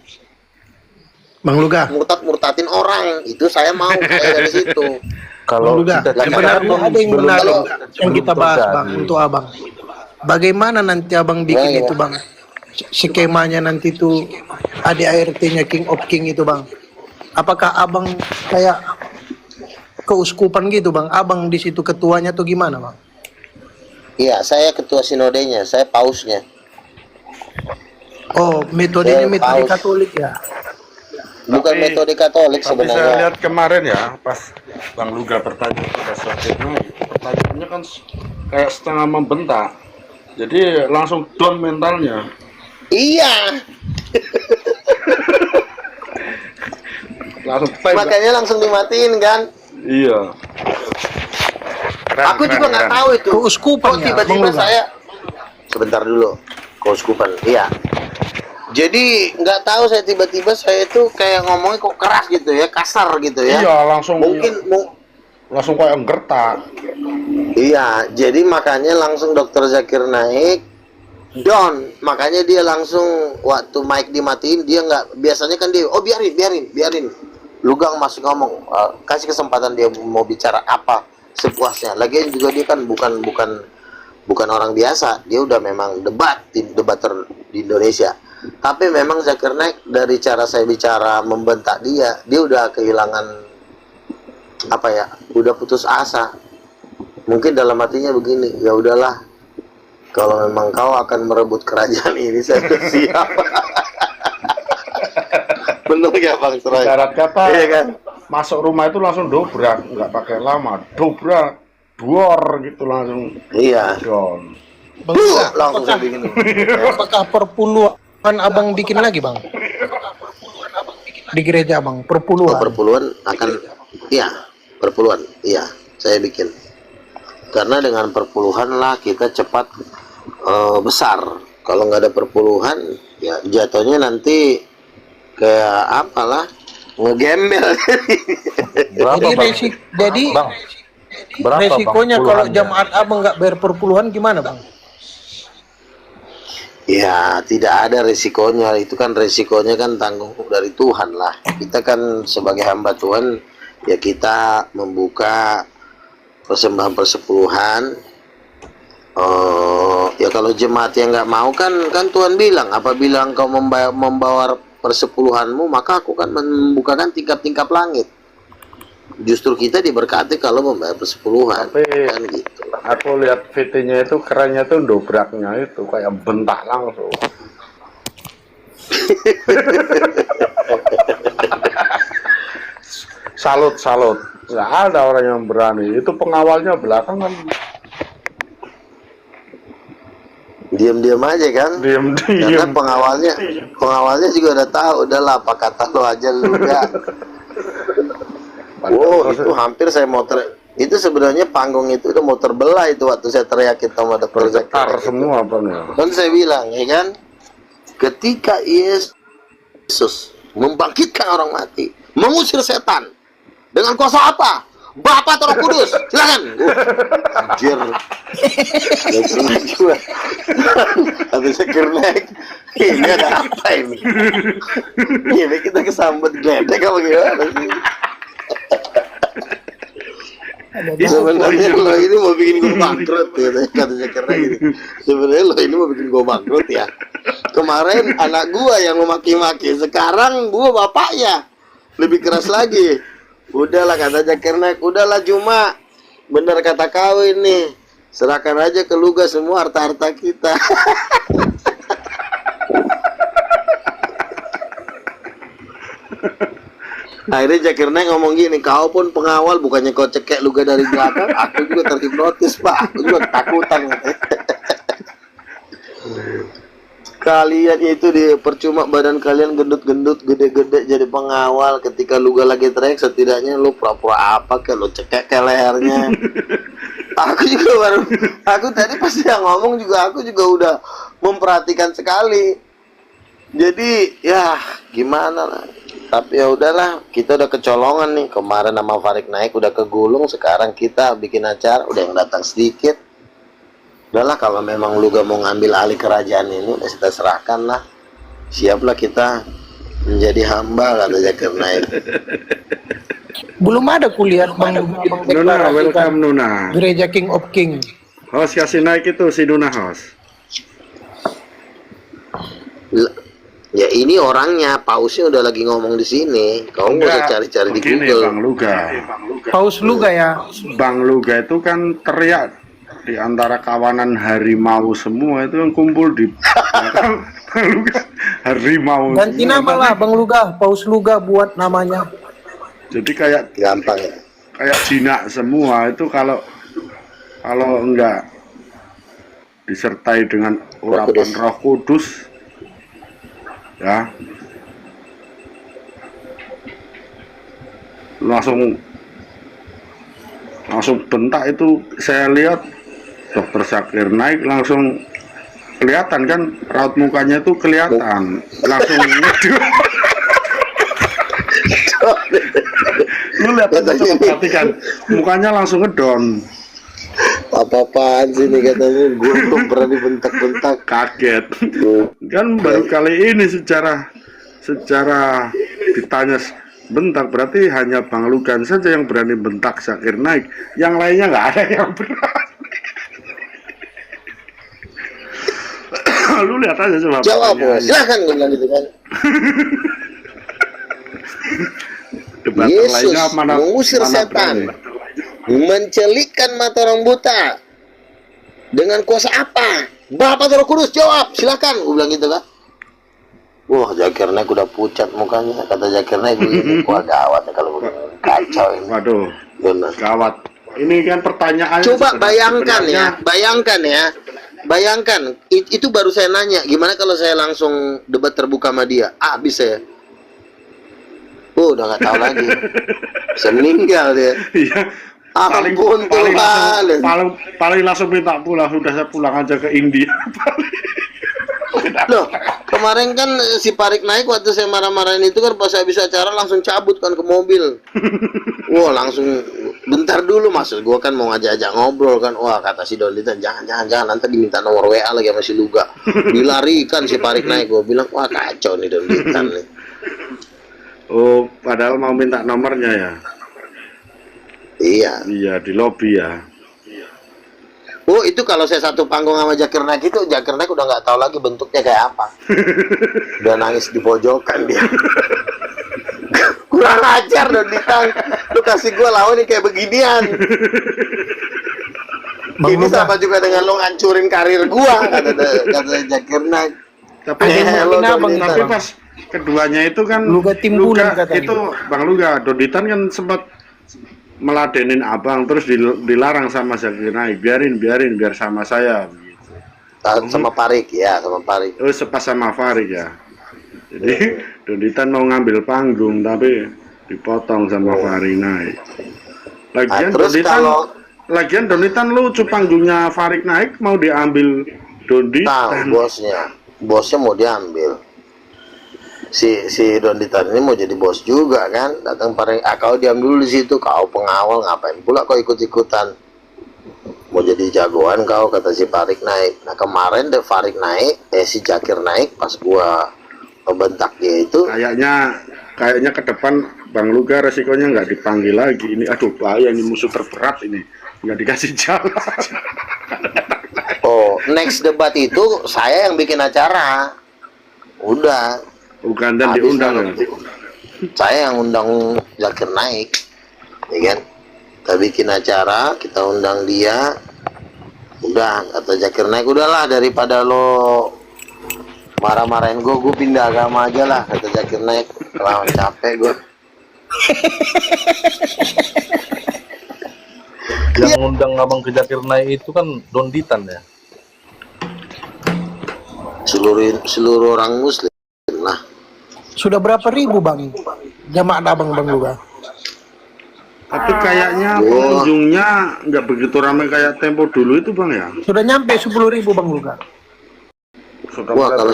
Bang Luga. Murtad-murtadin orang, itu saya mau kaya dari situ. Kalau Luga, cita-cita sebenarnya belum- ada yang belum menarik belum- yang belum kita bahas terjadi. Bang untuk Abang. Bagaimana nanti Abang bikin Ya, ya. itu Bang? Skemanya nanti itu ADART-nya King of King itu Bang. Apakah Abang kayak keuskupan gitu Bang? Abang di situ ketuanya tuh gimana Bang? Iya, saya ketua sinodenya, saya pausnya. Oh, metodenya Saya metode paus. Katolik ya. Bukan Tapi- metode Katolik Tapi saya sebenarnya. lihat kemarin ya, pas Bang Luga bertanya kepada Sakirna, pertanyaannya kan kayak setengah membentak. Jadi langsung down mentalnya. Iya, Langsung tembak. makanya langsung dimatiin kan. Iya. Keren, Aku keren, juga nggak keren. tahu itu. Keuskupan Kok ya, tiba-tiba Bang Luga? saya sebentar dulu, keuskupan. Iya. Jadi nggak tahu saya tiba-tiba saya itu kayak ngomongnya kok keras gitu ya, kasar gitu ya. Iya, langsung langsung kayak gertak. Iya, jadi makanya langsung Dokter Zakir Naik down. Makanya dia langsung waktu mic dimatiin dia nggak, biasanya kan dia biarin. Lugang masih ngomong, kasih kesempatan dia mau bicara apa sepuasnya. Lagian juga dia kan bukan orang biasa, dia udah memang debater di Indonesia. Tapi memang Zakir Naik dari cara saya bicara membentak dia udah kehilangan apa ya, udah putus asa. Mungkin dalam hatinya begini, ya udahlah, kalau memang kau akan merebut kerajaan ini saya udah siap. Bener ya Bang Serai? Ibarat kata, Iya kan? masuk rumah itu langsung dobrak, nggak pakai lama, dobrak, duor gitu langsung Iya. down. Bang Luga, Langsung saya begini. apakah perpuluhan Abang bikin lagi Bang? Di gereja Bang, perpuluhan. Perpuluhan akan, iya, perpuluhan, iya, saya bikin. Karena dengan perpuluhan lah kita cepat besar. Kalau nggak ada perpuluhan, ya jatuhnya nanti kayak apalah, ngegembel. Berapa Jadi Bang? Bang, berapa resikonya Bang kalau puluhannya? jamaat Abang nggak bayar perpuluhan gimana Bang? Ya, tidak ada resikonya. Itu kan resikonya kan tanggung dari Tuhan lah. Kita kan sebagai hamba Tuhan, ya kita membuka persembahan persepuluhan. Ya kalau jemaat yang nggak mau kan Tuhan bilang, apabila engkau membawa persepuluhanmu, maka aku kan membukakan tingkap-tingkap langit. Justru kita diberkati kalau membayar persepuluhan. Tapi Kan gitu. aku lihat VT-nya itu kerennya tuh dobraknya itu kayak bentak langsung. Salut. Nggak ada orang yang berani. Itu pengawalnya belakangan Diam-diam aja kan. Karena diam-diam. pengawalnya juga udah tahu, udahlah apa kata lo aja lu enggak. Wow, itu hampir saya mau itu sebenarnya panggung itu udah mau terbelah itu waktu saya teriak itu sama Dr. Zakir. Bergetar semua Bang. Kan saya bilang, ya kan, ketika Yesus membangkitkan orang mati, mengusir setan dengan kuasa apa? Bapa atau Roh Kudus? Silakan. Anjir. Habis Zakir Naik. Ini ada apa ini? Ini kita kesambet gledek apa gimana sih? Sebenarnya lo ini mau bikin gue bangkrut ya, kata Zakir Naik gini. Sebenarnya lo ini mau bikin gue bangkrut ya. Kemarin anak gua yang memaki-maki, sekarang gua bapaknya lebih keras lagi. Udahlah kata Zakir Naik, udahlah Juma, bener kata kau ini, serahkan aja ke Luga semua harta-harta kita. Akhirnya Zakir Naik ngomong gini, kau pun pengawal, bukannya kau cekek Luga dari belakang, aku juga terhipnotis Pak, aku juga ketakutan. Kalian itu di percuma badan kalian gendut-gendut, gede-gede jadi pengawal, ketika Luga lagi teriak setidaknya lu pura-pura apa ke lu cekek ke lehernya. Aku juga aku tadi pas dia ngomong juga aku juga udah memperhatikan sekali. Jadi ya gimana lah. Tapi ya udahlah, kita udah kecolongan nih. Kemarin nama Farid Naik udah kegulung, sekarang kita bikin acara udah yang datang sedikit. Udahlah kalau memang lu gak mau ngambil alih kerajaan ini, udah kita serahkan lah. Siaplah kita menjadi hamba, kata Zakir Naik. Belum ada kuliah Bang Luga Nuna, mendeklarasikan welcome Nuna. gereja King of King. Host kasih naik itu si Nuna host. Ya ini orangnya, pausnya udah lagi ngomong di sini. Kau nggak usah cari-cari di Begini, Google. Bang Luga. Paus Luga ya. Bang Luga itu kan teriak di antara kawanan harimau semua itu yang kumpul di belakang Bang Luga. Harimau. Ganti semua. nama lah Bang Luga, Paus Luga buat namanya. Jadi kayak Gampang ya. jinak semua itu kalau enggak disertai dengan urapan Kudus. Roh Kudus ya langsung bentak itu. Saya lihat Dokter Zakir Naik langsung kelihatan kan, raut mukanya itu kelihatan langsung ngedon. Lu lihat aja, coba perhatikan mukanya langsung ngedon. Apa-apaan sih nih katanya, gue belum pernah dibentak-bentak. Kaget kan, baru kali ini secara ditanya bentak, berarti hanya Bang Lugan saja yang berani bentak Zakir Naik, yang lainnya nggak ada yang berani. Lu lihat aja coba Jawab bos, pertanyaannya. silahkan gue bilang gitu kan. Debat Yesus lainnya mengusir setan, berani. mencelikkan mata orang buta. Dengan kuasa apa? Bapak Roh Kudus, jawab, silakan. Gue bilang gitu kan. Wah, Zakir Naik udah pucat mukanya. Kata Zakir Naik begini, wah gawat ya kalau begini. Kacau ini. Waduh, Benar. gawat. Ini kan pertanyaan. Coba bayangkan ya, bayangkan. Itu baru saya nanya, gimana kalau saya langsung debat terbuka sama dia? Habis saya. Oh, udah nggak tahu lagi. Bisa meninggal dia. Iya. Ampun Tuhan. Paling langsung minta pulang, sudah saya pulang aja ke India. Loh, kemarin kan si Parik Naik waktu saya marah-marahin itu kan, pas habis acara langsung cabut kan ke mobil. Wah, langsung bentar dulu, maksud gua kan mau ngajak-ajak ngobrol kan. Wah, kata si Dolitan, jangan nanti diminta nomor WA lagi sama si Luga. Dilarikan si Parik Naik. Gua bilang, wah kacau nih Dolitan nih. Oh, padahal mau minta nomornya ya. Iya. Iya, di lobi ya. Oh, itu kalau saya satu panggung sama Zakir Naik itu, Zakir Naik udah nggak tahu lagi bentuknya kayak apa. Udah nangis di pojokan dia. Kurang ajar dong Ditang. Lu kasih gua lawan nih kayak beginian. Ini sama juga dengan lo ngancurin karir gua, kata Zakir Naik. Tapi Ada yang Bang tapi Luga. pas keduanya itu kan Luga timbulan katanya. itu Bang Luga, Doditan kan sempat meladenin abang, terus dilarang sama Zakir Naik, biarin biar sama saya begitu. Sama Parik ya, sama Parik. Oh, sepas sama Farid ya. Jadi Doditan mau ngambil panggung tapi dipotong sama Farid Naik. Lagian terus Lagian Doditan lucu, panggungnya Farid Naik mau diambil Doditan. Tahu bosnya mau diambil. Si Doditan ini mau jadi bos juga kan, datang Parik. Kau diam dulu di situ, kau pengawal, ngapain pula kau ikut-ikutan? Mau jadi jagoan kau, kata si Parik Naik. Nah kemarin Farid Naik, si Zakir Naik, pas gua bentak dia itu, Kayaknya ke depan Bang Luga resikonya nggak dipanggil lagi. Ini aduh bahaya, ini musuh terberat ini, nggak dikasih jalan. oh next debat itu saya yang bikin acara. Udah. Bukan dan Habis diundang ya. Saya yang undang Zakir Naik, ya kan? Kita bikin acara, kita undang dia. Udah, kata Zakir Naik, udahlah daripada lo marah-marahin gue pindah agama aja lah, kata Zakir Naik. Lah capek gue. Yang ngundang abang ke Zakir Naik itu kan Doditan ya. Seluruh orang Muslim lah. Sudah berapa ribu Bang jamaah abang Bang Luga? Tapi kayaknya pengunjungnya nggak begitu ramai kayak tempo dulu itu Bang ya. Sudah nyampe 10.000 Bang Luga. Wah, kalau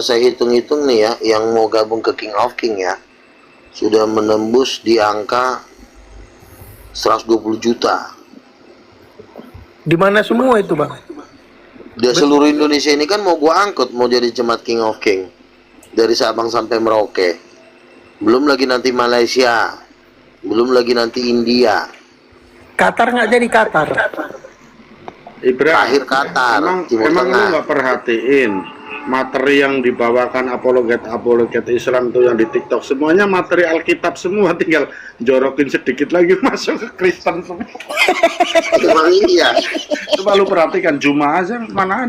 saya hitung-hitung nih ya, yang mau gabung ke King of King ya, sudah menembus di angka 120 juta. Di mana semua itu, Bang? Di seluruh Indonesia ini kan mau gua angkut mau jadi jemaat King of King. Dari Sabang sampai Merauke. Belum lagi nanti Malaysia. Belum lagi nanti India. Qatar nggak jadi Qatar. Ibra, Akhir Qatar, emang Timur lu Tengah. nggak perhatiin materi yang dibawakan apologet Islam tuh yang di TikTok semuanya materi Alkitab semua, tinggal jorokin sedikit lagi masuk ke Kristen semua. Emang iya. Coba lu perhatikan Juma aja mana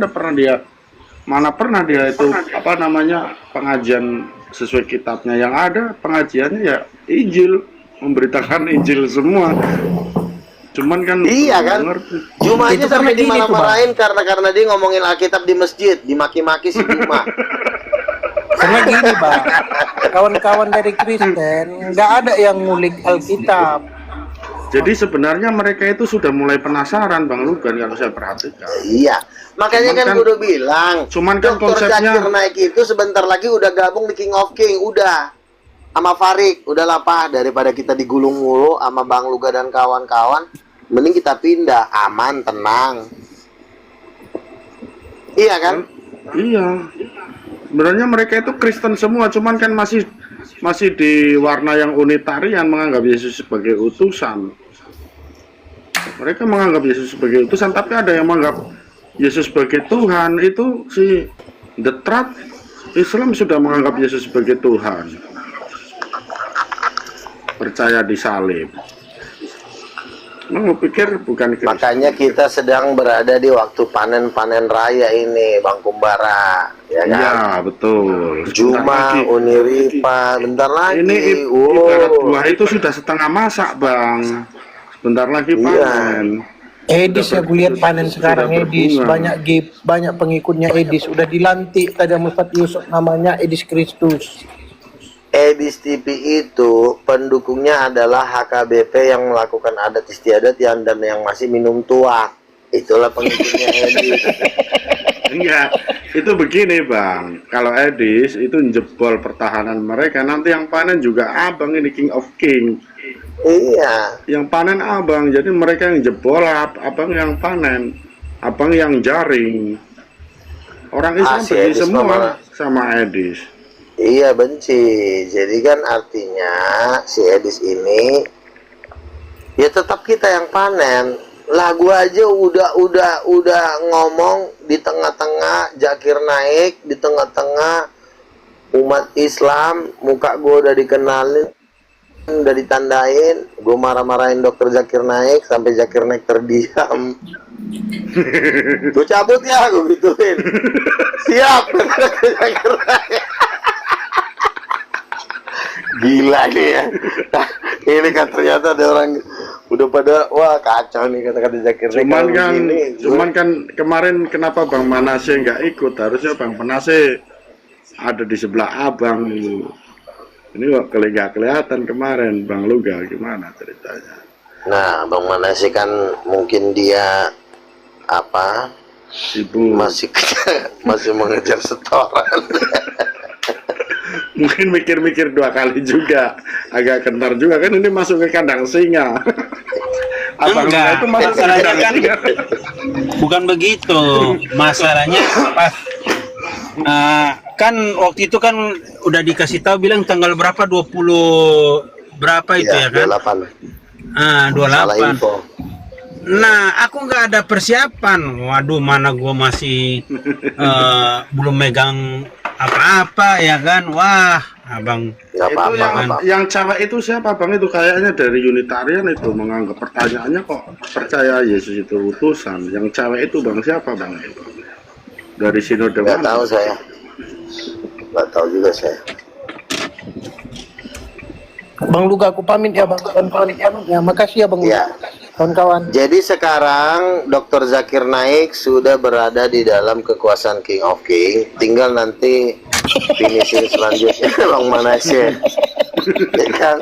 pernah dia itu apa namanya pengajian sesuai kitabnya, yang ada pengajiannya ya Injil, memberitakan Injil semua. Cuman kan Iya kan? ngerti. Juma aja Itu sampai karena gini tuh, dimarah-marahin karena dia ngomongin Alkitab di masjid, dimaki-maki si Juma. Karena gini, Bang. Kawan-kawan dari Kristen nggak ada yang ngulik Alkitab. Jadi sebenarnya mereka itu sudah mulai penasaran Bang Lugan kalau saya perhatikan. Iya. Makanya Cuman kan kan- gue udah bilang, cuman kan Dr. konsepnya- Zakir Naik itu sebentar lagi udah gabung di King of King, udah. Sama Farik, udahlah Pak, daripada kita digulung mulu sama Bang Luga dan kawan-kawan, mending kita pindah, aman, tenang. Iya kan? Iya. Sebenarnya mereka itu Kristen semua, cuman kan masih di warna yang unitarian, menganggap Yesus sebagai utusan. Mereka menganggap Yesus sebagai utusan, tapi ada yang menganggap Yesus sebagai Tuhan. Itu si The Truth Islam sudah menganggap Yesus sebagai Tuhan. Percaya di salib. Emang lu pikir bukan Kristen? Makanya kita sedang berada di waktu panen-panen raya ini, Bang Kumbara. Ya kan? Iya, betul. Sebentar Juma, lagi. Uniripa, bentar lagi. Ini ibarat buah itu sudah setengah masak, Bang. Sebentar lagi Iya. panen. Edis ya, gue lihat panen sekarang sudah Edis, berbunga. banyak pengikutnya Edis, udah dilantik tadi sama Ustadz Yusuf, namanya Edis Kristus. Edis TV itu pendukungnya adalah HKBP yang melakukan adat istiadat dan yang masih minum tua. Itulah pengikutnya Edis. Enggak, itu begini Bang. Kalau Edis itu jebol pertahanan mereka, nanti yang panen juga abang ini King of King. Iya. Yang panen abang, jadi mereka yang jebol, abang yang panen, abang yang jaring. Orang Islam si benci Edis semua mama. sama Edis. Iya benci. Jadi kan artinya si Edis ini ya tetap kita yang panen. Lah gua aja udah ngomong di tengah-tengah Zakir Naik, di tengah-tengah umat Islam, muka gua udah dikenalin, udah ditandain, gua marah-marahin Dr. Zakir Naik sampai Zakir Naik terdiam. Gua cabut ya, gua gituin. Siap, Dr. Zakir Naik. Gila nih ya. Ini kan ternyata ada orang udah pada wah kacau nih kata-kata Zakir Naik. Cuman kalau kan, begini. cuman kan kemarin kenapa Bang Manase nggak ikut? Harusnya Bang Manase ada di sebelah abang. Ini kok nggak kelihatan kemarin Bang Luga, gimana ceritanya? Nah, Bang Manase kan mungkin dia apa Sibuk. masih mengejar setoran. Mungkin mikir-mikir dua kali juga, agak kentar juga kan ini masuk ke kandang singa. Abang Luga Enggak, itu masuk ke masalahnya kandang kan singa. bukan begitu. Masalahnya pas kan waktu itu kan udah dikasih tahu bilang tanggal berapa, 20 berapa itu ya kan? 28. Salah 28. info. Nah, aku nggak ada persiapan. Waduh, mana gua masih belum megang apa-apa ya kan? Wah, abang. Nggak Itu apa-apa, yang, nggak apa-apa. yang cewek itu siapa Bang? Itu kayaknya dari Unitarian itu menganggap pertanyaannya kok percaya Yesus itu utusan. Yang cewek itu Bang siapa Bang? Dari sinode Nggak mana? tahu saya. Nggak tahu juga saya. Bang Luga, aku pamit ya Bang, kawan-kawan. Ya, makasih ya Bang Luga. Ya. Kawan-kawan. Jadi sekarang Dr. Zakir Naik sudah berada di dalam kekuasaan King of King. Tinggal nanti finishing selanjutnya Bang Manase. Ya kan?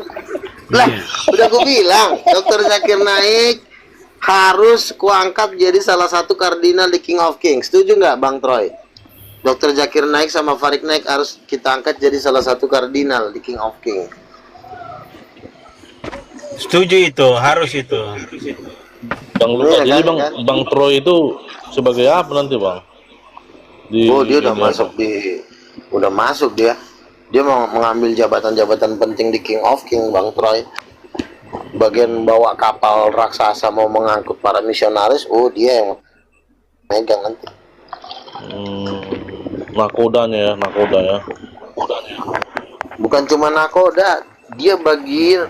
Lah, udah gue bilang, Dr. Zakir Naik harus kuangkat jadi salah satu kardinal di King of King. Setuju nggak Bang Troy? Dr. Zakir Naik sama Farik Naik harus kita angkat jadi salah satu kardinal di King of King. Setuju itu, harus itu. Bang Luka, Iya jadi kan, Bang Troy itu sebagai apa nanti Bang? Oh, dia udah ini masuk apa? udah masuk dia. Dia mau mengambil jabatan-jabatan penting di King of King, Bang Troy. Bagian bawa kapal raksasa mau mengangkut para misionaris, oh dia yang megang nanti. Nakodanya ya. Bukan cuma nakoda, dia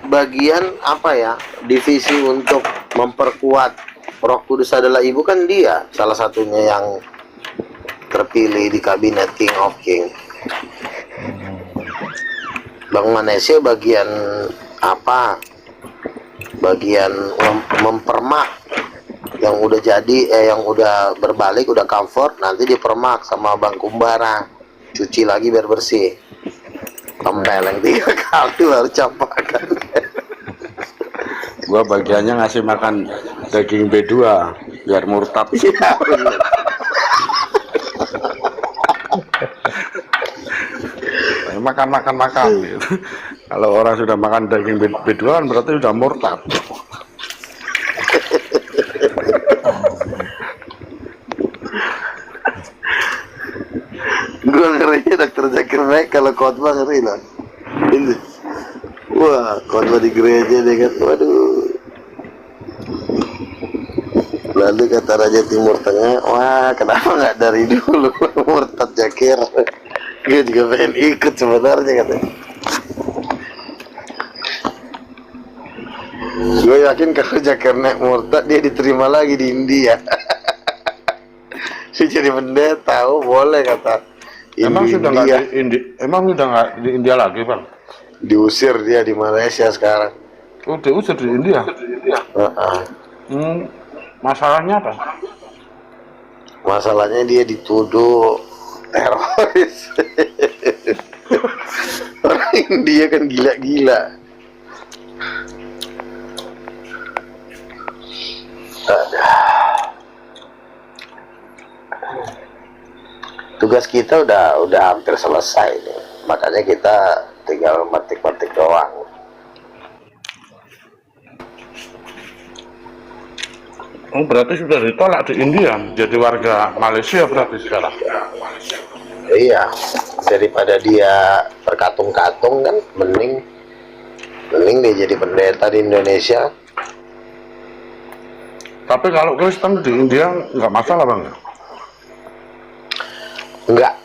bagian apa ya? Divisi untuk memperkuat Roh Kudus adalah Ibu, kan dia salah satunya yang terpilih di kabinet King of King. Bang Manese bagian apa? Bagian mempermak yang udah jadi, yang udah berbalik, udah comfort, nanti dipermak sama Bang Kumbara, cuci lagi biar bersih, tempeleng 3 kali baru campakan. Gua bagiannya ngasih makan daging B2 biar murtad. Iya bener. Makan gitu. Kalau orang sudah makan daging B2 kan berarti sudah murtad. Gue ngerinya Dokter Zakir Naik kalau khotbah ngeri loh. Ini, wah khotbah di gereja dia kan, waduh. Lalu kata Raja Timur Tengah, wah kenapa nggak dari dulu murtad Zakir? Gue juga pengen ikut sebenarnya katanya. Gue yakin kalau Zakir Naik murtad dia diterima lagi di India. Dia jadi pendeta, oh boleh kata. Emang sudah nggak India. di India? Emang sudah nggak di India lagi, Bang? Diusir dia di Malaysia sekarang. Oh, diusir di India. Masalahnya apa? Masalahnya dia dituduh teroris. Orang India kan gila-gila. Tugas kita udah hampir selesai nih. Makanya kita tinggal metik-metik doang. Oh, berarti sudah ditolak di India, jadi warga Malaysia berarti sekarang. Iya, daripada dia terkatung-katung kan, mending dia jadi pendeta di Indonesia. Tapi kalau Kristen di India nggak masalah, Bang. Enggak.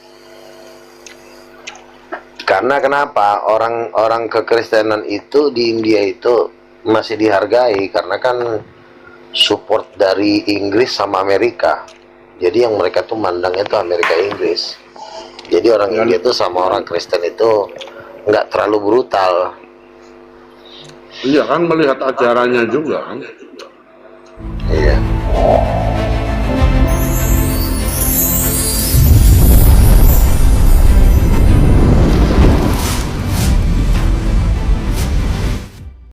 Karena kenapa? Orang kekristenan itu di India itu masih dihargai karena kan support dari Inggris sama Amerika. Jadi yang mereka tuh mandangnya tuh Amerika Inggris. Jadi orang India tuh sama orang Kristen itu nggak terlalu brutal. Iya kan, melihat ajarannya juga kan. Iya.